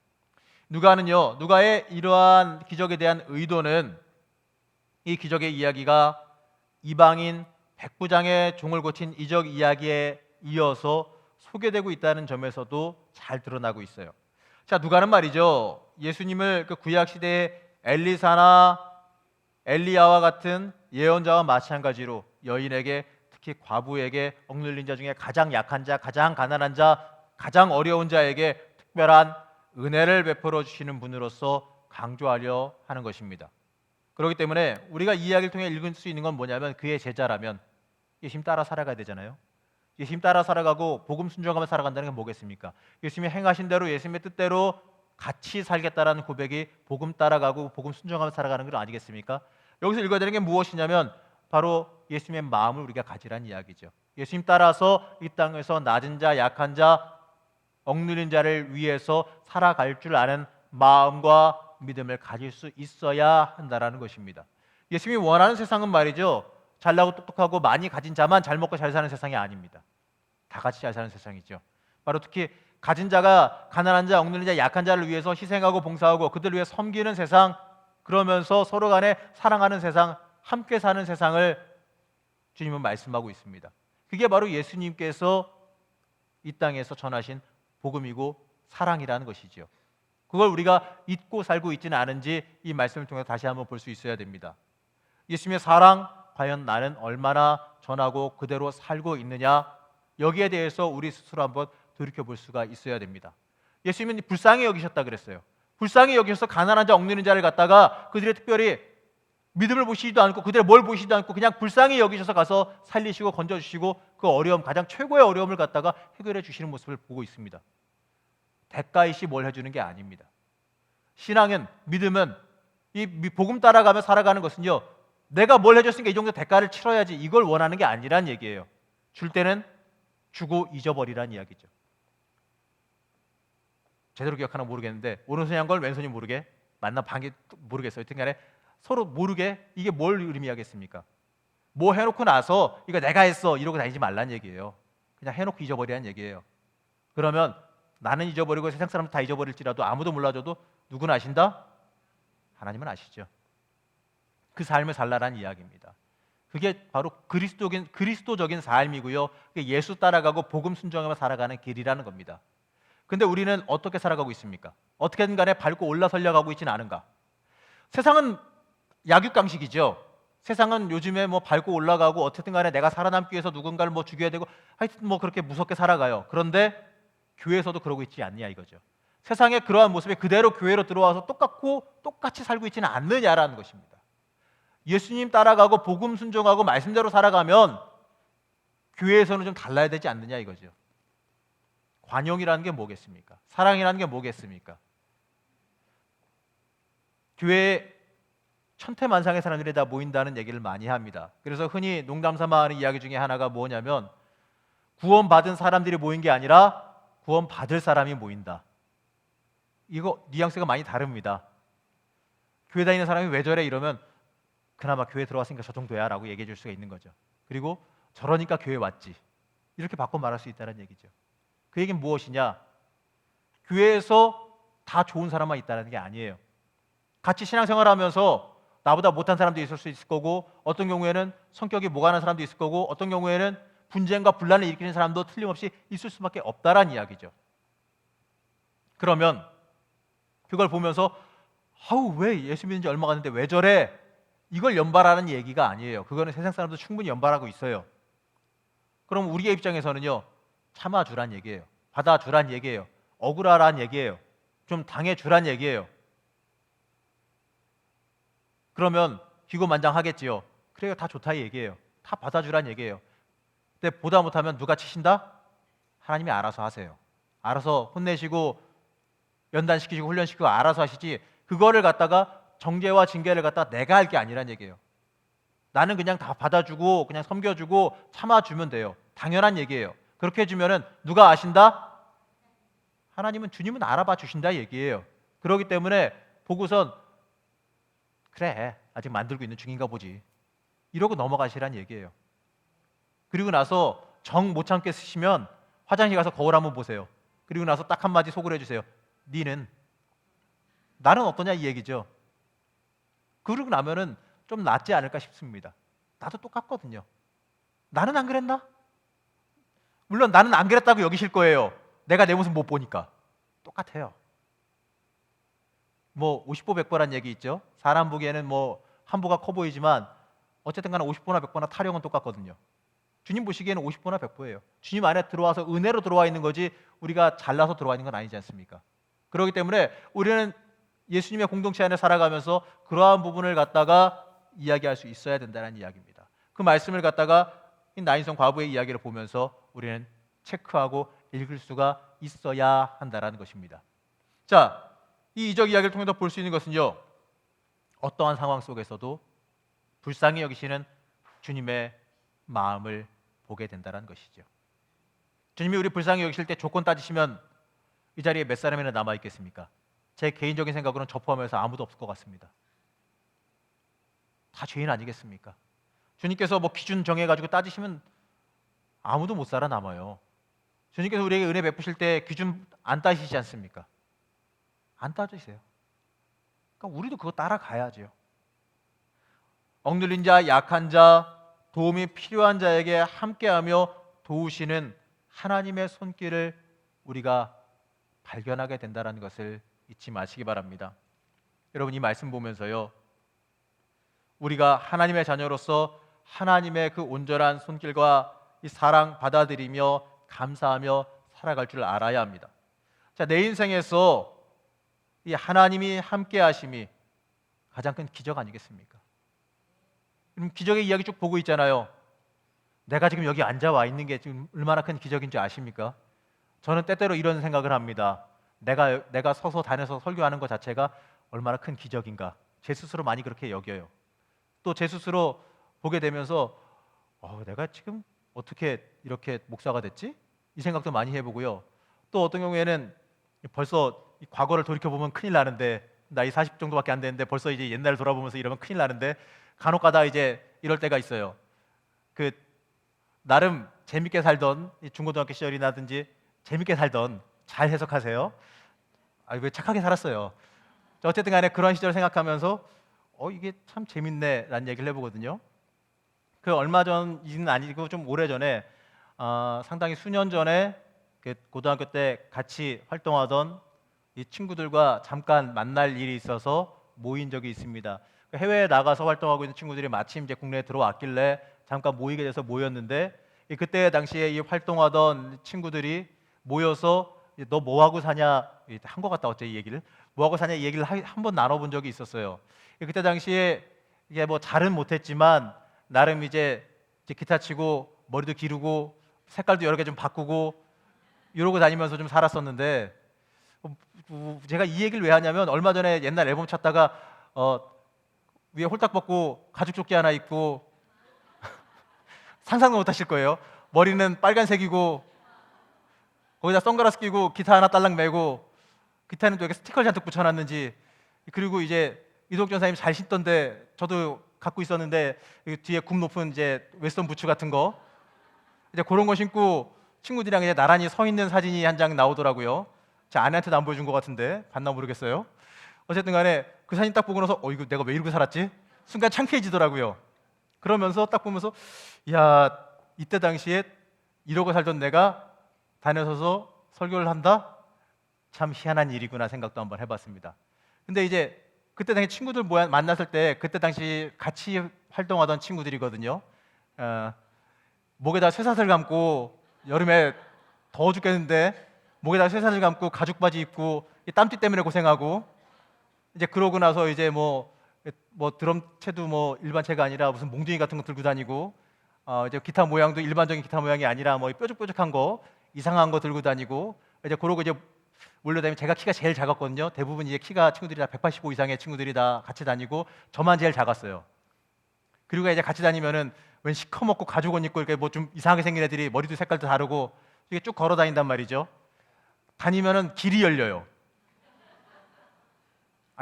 누가의 이러한 기적에 대한 의도는 이 기적의 이야기가 이방인 백부장의 종을 고친 이적 이야기에 이어서 소개되고 있다는 점에서도 잘 드러나고 있어요. 자, 누가는 말이죠, 예수님을 그 구약 시대의 엘리사나 엘리야와 같은 예언자와 마찬가지로 여인에게, 특히 과부에게, 억눌린 자 중에 가장 약한 자, 가장 가난한 자, 가장 어려운 자에게 특별한 은혜를 베풀어 주시는 분으로서 강조하려 하는 것입니다. 그렇기 때문에 우리가 이 이야기를 통해 읽을 수 있는 건 뭐냐면, 그의 제자라면 예수님 따라 살아가야 되잖아요. 예수님 따라 살아가고 복음 순종하며 살아간다는 게 뭐겠습니까? 예수님이 행하신 대로, 예수님의 뜻대로 같이 살겠다라는 고백이 복음 따라가고 복음 순종하며 살아가는 것 아니겠습니까? 여기서 읽어야 되는 게 무엇이냐면 바로 예수님의 마음을 우리가 가지라는 이야기죠. 예수님 따라서 이 땅에서 낮은 자, 약한 자, 억눌린 자를 위해서 살아갈 줄 아는 마음과 믿음을 가질 수 있어야 한다라는 것입니다. 예수님이 원하는 세상은 말이죠, 잘나고 똑똑하고 많이 가진 자만 잘 먹고 잘 사는 세상이 아닙니다. 다 같이 잘 사는 세상이죠. 바로 특히 가진 자가 가난한 자, 억눌린 자, 약한 자를 위해서 희생하고 봉사하고 그들을 위해 섬기는 세상, 그러면서 서로 간에 사랑하는 세상, 함께 사는 세상을 주님은 말씀하고 있습니다. 그게 바로 예수님께서 이 땅에서 전하신 복음이고 사랑이라는 것이죠. 그걸 우리가 잊고 살고 있지는 않은지 이 말씀을 통해 다시 한번 볼 수 있어야 됩니다. 예수님의 사랑, 과연 나는 얼마나 전하고 그대로 살고 있느냐, 여기에 대해서 우리 스스로 한번 돌이켜볼 수가 있어야 됩니다. 예수님은 불쌍히 여기셨다 그랬어요. 불쌍히 여기셔서 가난한 자, 억눌린 자를 갖다가 그들의 특별히 믿음을 보시지도 않고 그들의 뭘 보시지도 않고 그냥 불쌍히 여기셔서 가서 살리시고 건져주시고 그 어려움, 가장 최고의 어려움을 갖다가 해결해 주시는 모습을 보고 있습니다. 대가이시 뭘 해주는 게 아닙니다. 신앙은, 믿음은, 이 복음 따라가며 살아가는 것은요, 내가 뭘 해줬으니까 이 정도 대가를 치러야지, 이걸 원하는 게 아니란 얘기예요. 줄 때는 주고 잊어버리란 이야기죠. 제대로 기억하나 모르겠는데 오른손이 한 걸 왼손이 모르게, 맞나 방이 모르겠어요. 여튼 간에 서로 모르게, 이게 뭘 의미하겠습니까? 뭐 해놓고 나서 이거 내가 했어 이러고 다니지 말란 얘기예요. 그냥 해놓고 잊어버리란 얘기예요. 그러면 나는 잊어버리고 세상 사람 다 잊어버릴지라도 아무도 몰라줘도 누구는 아신다? 하나님은 아시죠. 그 삶을 살라란 이야기입니다. 그게 바로 그리스도적인 삶이고요. 그게 예수 따라가고 복음 순종하며 살아가는 길이라는 겁니다. 근데 우리는 어떻게 살아가고 있습니까? 어떻게든 간에 밟고 올라서려 가고 있지는 않은가? 세상은 약육강식이죠. 세상은 요즘에 뭐 밟고 올라가고 어쨌든 간에 내가 살아남기 위해서 누군가를 뭐 죽여야 되고 하여튼 뭐 그렇게 무섭게 살아가요. 그런데 교회에서도 그러고 있지 않냐 이거죠. 세상의 그러한 모습에 그대로 교회로 들어와서 똑같이 살고 있지는 않느냐라는 것입니다. 예수님 따라가고 복음 순종하고 말씀대로 살아가면 교회에서는 좀 달라야 되지 않느냐 이거죠. 관용이라는 게 뭐겠습니까? 사랑이라는 게 뭐겠습니까? 교회에 천태만상의 사람들이 다 모인다는 얘기를 많이 합니다. 그래서 흔히 농담삼아 하는 이야기 중에 하나가 뭐냐면, 구원받은 사람들이 모인 게 아니라 구원받을 사람이 모인다. 이거 뉘앙스가 많이 다릅니다. 교회 다니는 사람이 왜 저래 이러면 그나마 교회 들어왔으니까 저 정도야 라고 얘기해 줄 수가 있는 거죠. 그리고 저러니까 교회 왔지, 이렇게 바꿔 말할 수 있다는 얘기죠. 그 얘기는 무엇이냐? 교회에서 다 좋은 사람만 있다는 게 아니에요. 같이 신앙생활하면서 나보다 못한 사람도 있을 수 있을 거고, 어떤 경우에는 성격이 모가는 사람도 있을 거고, 어떤 경우에는 분쟁과 분란을 일으키는 사람도 틀림없이 있을 수밖에 없다란 이야기죠. 그러면 그걸 보면서 아우 왜 예수 믿은 지 얼마 갔는데 왜 저래? 이걸 연발하는 얘기가 아니에요. 그거는 세상 사람도 충분히 연발하고 있어요. 그럼 우리의 입장에서는요, 참아주란 얘기예요. 받아주란 얘기예요. 억울하란 얘기예요. 좀 당해주란 얘기예요. 그러면 기고만장하겠지요. 그래요, 다 좋다 이 얘기예요. 다 받아주란 얘기예요. 근데 보다 못하면 누가 치신다? 하나님이 알아서 하세요. 알아서 혼내시고 연단시키시고 훈련시키고 알아서 하시지, 그거를 갖다가 정죄와 징계를 갖다가 내가 할 게 아니란 얘기예요. 나는 그냥 다 받아주고 그냥 섬겨주고 참아주면 돼요. 당연한 얘기예요. 그렇게 해주면은 누가 아신다? 하나님은, 주님은 알아봐 주신다 얘기예요. 그렇기 때문에 보고선 그래, 아직 만들고 있는 중인가 보지, 이러고 넘어가시란 얘기예요. 그리고 나서 정 못 참겠으시면 화장실 가서 거울 한번 보세요. 그리고 나서 딱 한마디 속으로 해주세요. 니는, 나는 어떠냐 이 얘기죠. 그러고 나면은 좀 낫지 않을까 싶습니다. 나도 똑같거든요. 나는 안 그랬나? 물론 나는 안 그랬다고 여기실 거예요. 내가 내 모습 못 보니까. 똑같아요. 뭐 50보 100보란 얘기 있죠. 사람 보기에는 뭐 한 보가 커 보이지만 어쨌든 간에 50보나 100보나 타령은 똑같거든요. 주님 보시기에는 50보나 100보예요. 주님 안에 들어와서 은혜로 들어와 있는 거지 우리가 잘나서 들어와 있는 건 아니지 않습니까? 그렇기 때문에 우리는 예수님의 공동체 안에 살아가면서 그러한 부분을 갖다가 이야기할 수 있어야 된다는 이야기입니다. 그 말씀을 갖다가 이 나인성 과부의 이야기를 보면서 우리는 체크하고 읽을 수가 있어야 한다는 것입니다. 자, 이 이적 이야기를 통해서 볼 수 있는 것은요, 어떠한 상황 속에서도 불쌍히 여기시는 주님의 마음을 보게 된다는 것이죠. 주님이 우리 불쌍히 여기실 때 조건 따지시면 이 자리에 몇 사람이나 남아 있겠습니까? 제 개인적인 생각으로는 저 포함해서 아무도 없을 것 같습니다. 다 죄인 아니겠습니까? 주님께서 뭐 기준 정해가지고 따지시면 아무도 못 살아남아요. 주님께서 우리에게 은혜 베푸실 때 기준 안 따지시지 않습니까? 안 따지세요. 그러니까 우리도 그거 따라가야죠. 억눌린 자, 약한 자, 도움이 필요한 자에게 함께하며 도우시는 하나님의 손길을 우리가 발견하게 된다는 것을 잊지 마시기 바랍니다. 여러분, 이 말씀 보면서요, 우리가 하나님의 자녀로서 하나님의 그 온전한 손길과 이 사랑 받아들이며 감사하며 살아갈 줄 알아야 합니다. 자, 내 인생에서 이 하나님이 함께 하심이 가장 큰 기적 아니겠습니까? 그럼 기적의 이야기 쭉 보고 있잖아요. 내가 지금 여기 앉아 와 있는 게 지금 얼마나 큰 기적인지 아십니까? 저는 때때로 이런 생각을 합니다. 내가 서서 다녀서 설교하는 것 자체가 얼마나 큰 기적인가. 제 스스로 많이 그렇게 여겨요. 또 제 스스로 보게 되면서 내가 지금 어떻게 이렇게 목사가 됐지? 이 생각도 많이 해보고요. 또 어떤 경우에는 벌써 과거를 돌이켜보면 큰일 나는데, 나이 40 정도밖에 안 되는데 벌써 이제 옛날을 돌아보면서 이러면 큰일 나는데, 간혹 가다 이제 이럴 때가 있어요. 그 나름 재밌게 살던 중고등학교 시절이라든지 재밌게 살던, 잘 해석하세요. 왜 착하게 살았어요. 어쨌든 간에 그런 시절을 생각하면서 이게 참 재밌네 라는 얘기를 해보거든요. 그 얼마 전이는 아니고 좀 오래전에 상당히 수년 전에 그 고등학교 때 같이 활동하던 이 친구들과 잠깐 만날 일이 있어서 모인 적이 있습니다. 해외에 나가서 활동하고 있는 친구들이 마침 이제 국내에 들어왔길래 잠깐 모이게 돼서 모였는데, 그때 당시에 이 활동하던 친구들이 모여서 너 뭐 하고 사냐, 한 것 같다 어째 이 얘기를, 뭐 하고 사냐 이 얘기를 한번 나눠본 적이 있었어요. 그때 당시에 이게 뭐 잘은 못했지만 나름 이제 기타 치고 머리도 기르고 색깔도 여러 개 좀 바꾸고 이러고 다니면서 좀 살았었는데, 제가 이 얘기를 왜 하냐면 얼마 전에 옛날 앨범 찾다가 위에 홀딱 벗고 가죽 조끼 하나 입고 상상도 못하실 거예요. 머리는 빨간색이고 거기다 선글라스 끼고 기타 하나 딸랑 메고, 기타는 또 이렇게 스티커를 잔뜩 붙여놨는지, 그리고 이제 이동욱 전사님 잘 신던데 저도 갖고 있었는데 뒤에 굽 높은 이제 웨스턴 부츠 같은 거, 이제 그런 거 신고 친구들이랑 이제 나란히 서 있는 사진이 한 장 나오더라고요. 제 아내한테도 안 보여준 것 같은데 봤나 모르겠어요. 어쨌든 간에 그 사진 딱 보고 나서 이거 내가 왜 이러고 살았지? 순간 창피해지더라고요. 그러면서 딱 보면서 야, 이때 당시에 이러고 살던 내가 다녀서서 설교를 한다? 참 희한한 일이구나 생각도 한번 해봤습니다. 근데 이제 그때 당시 친구들 만났을 때 그때 당시 같이 활동하던 친구들이거든요. 목에다 쇠사슬 감고 여름에 더워 죽겠는데 목에다 쇠사슬 감고 가죽 바지 입고 이 땀띠 때문에 고생하고 이제 그러고 나서 이제 뭐 드럼채도 뭐 일반 채가 아니라 무슨 몽둥이 같은 거 들고 다니고 이제 기타 모양도 일반적인 기타 모양이 아니라 뭐 뾰족뾰족한 거 이상한 거 들고 다니고 이제 그러고 이제 몰려다니면 제가 키가 제일 작았거든요. 대부분 이제 키가 친구들이 다 185 이상의 친구들이 다 같이 다니고 저만 제일 작았어요. 그리고 이제 같이 다니면은 웬 시커멓고 가죽 옷 입고 이렇게 뭐 좀 이상하게 생긴 애들이 머리도 색깔도 다르고 이게 쭉 걸어 다닌단 말이죠. 다니면은 길이 열려요.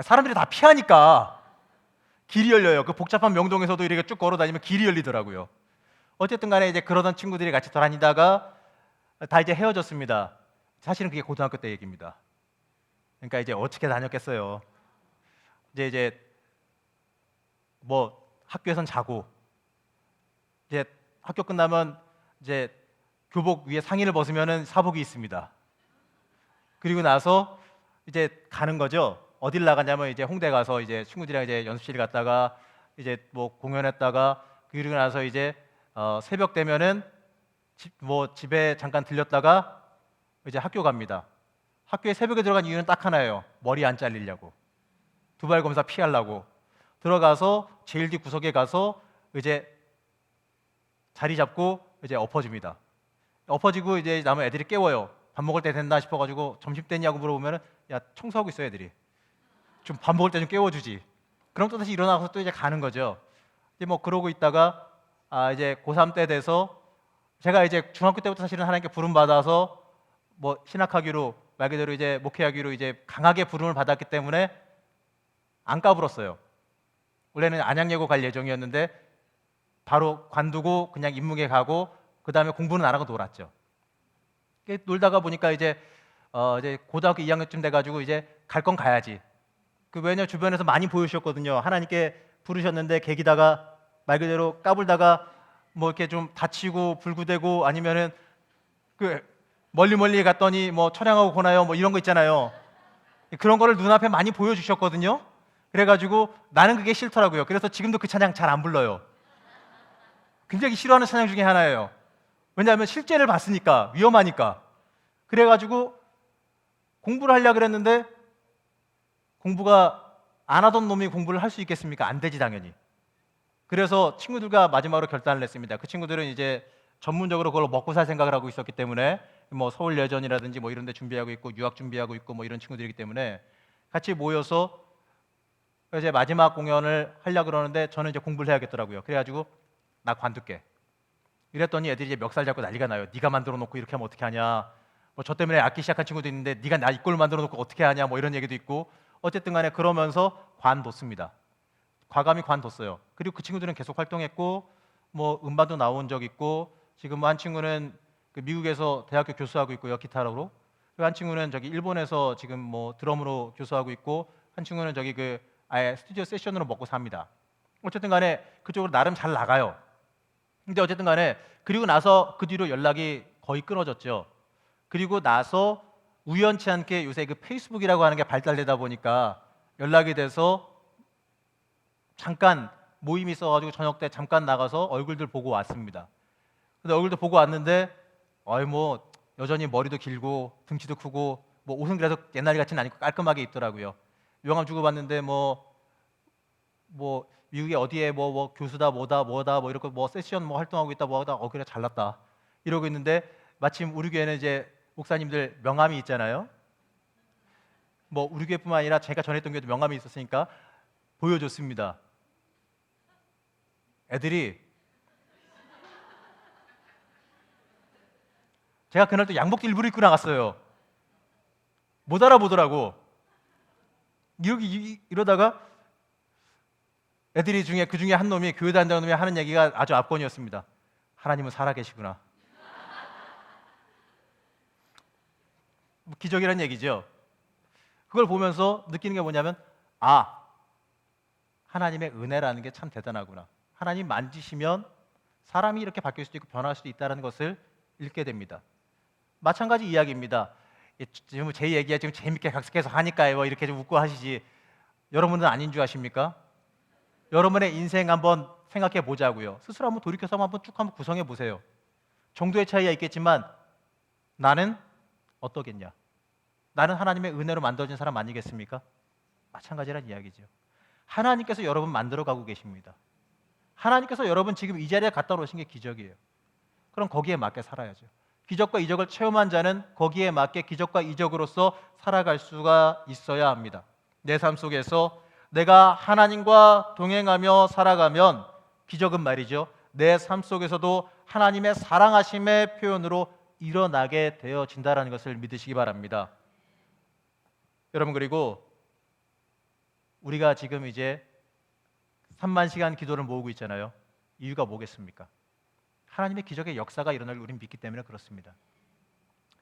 사람들이 다 피하니까 길이 열려요. 그 복잡한 명동에서도 이렇게 쭉 걸어 다니면 길이 열리더라고요. 어쨌든 간에 이제 그러던 친구들이 같이 다니다가 다 이제 헤어졌습니다. 사실은 그게 고등학교 때 얘기입니다. 그러니까 이제 어떻게 다녔겠어요. 이제 뭐 학교에선 자고 이제 학교 끝나면 이제 교복 위에 상의를 벗으면은 사복이 있습니다. 그리고 나서 이제 가는 거죠. 어딜 나가냐면 이제 홍대 가서 이제 친구들이랑 이제 연습실 갔다가 이제 뭐 공연했다가 그리고 나서 이제 새벽 되면은 집에 잠깐 들렸다가 이제 학교 갑니다. 학교에 새벽에 들어간 이유는 딱 하나예요. 머리 안 잘리려고. 두발 검사 피하려고. 들어가서 제일 뒤 구석에 가서 이제 자리 잡고 이제 엎어집니다. 엎어지고 이제 남은 애들이 깨워요. 밥 먹을 때 됐나 싶어가지고 점심 때냐고 물어보면은 야 청소하고 있어 애들이. 좀 밥 먹을 때 좀 깨워주지. 그럼 또 다시 일어나서 또 이제 가는 거죠. 이제 뭐 그러고 있다가 이제 고3 때 돼서 제가 이제 중학교 때부터 사실은 하나님께 부름 받아서 뭐 신학하기로 말 그대로 이제 목회하기로 이제 강하게 부름을 받았기 때문에 안 까불었어요. 원래는 안양예고 갈 예정이었는데 바로 관두고 그냥 인문계 가고 그 다음에 공부는 안 하고 놀았죠. 놀다가 보니까 이제 고등학교 2학년쯤 돼가지고 이제 갈 건 가야지. 왜냐 주변에서 많이 보여주셨거든요. 하나님께 부르셨는데 계기다가 말 그대로 까불다가 뭐 이렇게 좀 다치고 불구되고 아니면은 멀리 갔더니 뭐 처량하고 고나요 뭐 이런 거 있잖아요. 그런 거를 눈앞에 많이 보여주셨거든요. 그래가지고 나는 그게 싫더라고요. 그래서 지금도 그 찬양 잘 안 불러요. 굉장히 싫어하는 찬양 중에 하나예요. 왜냐하면 실제를 봤으니까 위험하니까. 그래가지고 공부를 하려고 그랬는데 공부가 안 하던 놈이 공부를 할 수 있겠습니까? 안 되지 당연히. 그래서 친구들과 마지막으로 결단을 했습니다. 그 친구들은 이제 전문적으로 그걸로 먹고 살 생각을 하고 있었기 때문에 뭐 서울예전이라든지 뭐 이런 데 준비하고 있고 유학 준비하고 있고 뭐 이런 친구들이기 때문에 같이 모여서 이제 마지막 공연을 하려고 그러는데 저는 이제 공부를 해야겠더라고요. 그래가지고 나 관둘게. 이랬더니 애들이 이제 멱살 잡고 난리가 나요. 네가 만들어 놓고 이렇게 하면 어떻게 하냐. 뭐 저 때문에 악기 시작한 친구도 있는데 네가 나 이 꼴 만들어 놓고 어떻게 하냐 뭐 이런 얘기도 있고 어쨌든 간에 그러면서 관뒀습니다. 과감히 관뒀어요. 그리고 그 친구들은 계속 활동했고 뭐 음반도 나온 적 있고 지금 뭐 한 친구는 그 미국에서 대학교 교수하고 있고요. 기타로. 그리고 한 친구는 저기 일본에서 지금 뭐 드럼으로 교수하고 있고 한 친구는 저기 아예 스튜디오 세션으로 먹고 삽니다. 어쨌든 간에 그쪽으로 나름 잘 나가요. 근데 어쨌든 간에 그리고 나서 그 뒤로 연락이 거의 끊어졌죠. 그리고 나서 우연치 않게 요새 그 페이스북이라고 하는 게 발달되다 보니까 연락이 돼서 잠깐 모임이 있어가지고 저녁 때 잠깐 나가서 얼굴들 보고 왔습니다. 근데 얼굴도 보고 왔는데 뭐 여전히 머리도 길고 등치도 크고 뭐 옷은 그래서 옛날 같지는 않고 깔끔하게 입더라고요. 명함 주고 봤는데 뭐 미국에 어디에 뭐 교수다 뭐다 뭐 이렇게 뭐 세션 뭐 활동하고 있다 뭐하다 그래 잘났다 이러고 있는데 마침 우리 교회는 이제 목사님들 명함이 있잖아요. 뭐 우리 교회뿐만 아니라 제가 전했던 교회도 명함이 있었으니까 보여줬습니다. 애들이 제가 그날 또 양복도 일부러 입고 나갔어요. 못 알아보더라고. 이러다가 애들이 그 중에 한 놈이 교회 다닌다는 놈이 하는 얘기가 아주 압권이었습니다. 하나님은 살아계시구나. 기적이라는 얘기죠. 그걸 보면서 느끼는 게 뭐냐면 하나님의 은혜라는 게 참 대단하구나. 하나님 만지시면 사람이 이렇게 바뀔 수도 있고 변할 수도 있다는 것을 읽게 됩니다. 마찬가지 이야기입니다. 지금 제 얘기가 지금 재밌게 각색해서 하니까 뭐 이렇게 좀 웃고 하시지. 여러분은 아닌 줄 아십니까? 여러분의 인생 한번 생각해 보자고요. 스스로 한번 돌이켜서 한번 쭉 한번 구성해 보세요. 정도의 차이가 있겠지만 나는 어떠겠냐? 나는 하나님의 은혜로 만들어진 사람 아니겠습니까? 마찬가지란 이야기죠. 하나님께서 여러분 만들어가고 계십니다. 하나님께서 여러분 지금 이 자리에 갖다 놓으신 게 기적이에요. 그럼 거기에 맞게 살아야죠. 기적과 이적을 체험한 자는 거기에 맞게 기적과 이적으로서 살아갈 수가 있어야 합니다. 내 삶 속에서 내가 하나님과 동행하며 살아가면 기적은 말이죠, 내 삶 속에서도 하나님의 사랑하심의 표현으로 일어나게 되어진다는 것을 믿으시기 바랍니다. 여러분, 그리고 우리가 지금 이제 3만 시간 기도를 모으고 있잖아요. 이유가 뭐겠습니까? 하나님의 기적의 역사가 일어날 우리는 믿기 때문에 그렇습니다.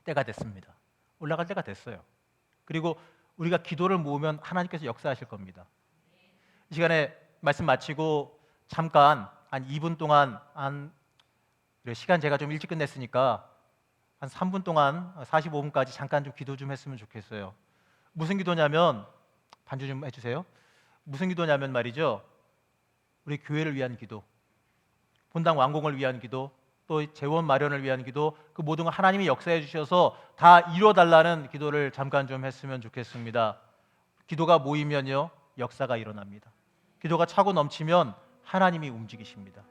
때가 됐습니다. 올라갈 때가 됐어요. 그리고 우리가 기도를 모으면 하나님께서 역사하실 겁니다. 이 시간에 말씀 마치고 잠깐 한 2분 동안 시간 제가 좀 일찍 끝냈으니까 한 3분 동안 45분까지 잠깐 좀 기도 좀 했으면 좋겠어요. 무슨 기도냐면, 반주 좀 해주세요. 무슨 기도냐면 말이죠, 우리 교회를 위한 기도, 본당 완공을 위한 기도, 또 재원 마련을 위한 기도, 그 모든 걸 하나님이 역사해 주셔서 다 이뤄달라는 기도를 잠깐 좀 했으면 좋겠습니다. 기도가 모이면요, 역사가 일어납니다. 기도가 차고 넘치면 하나님이 움직이십니다.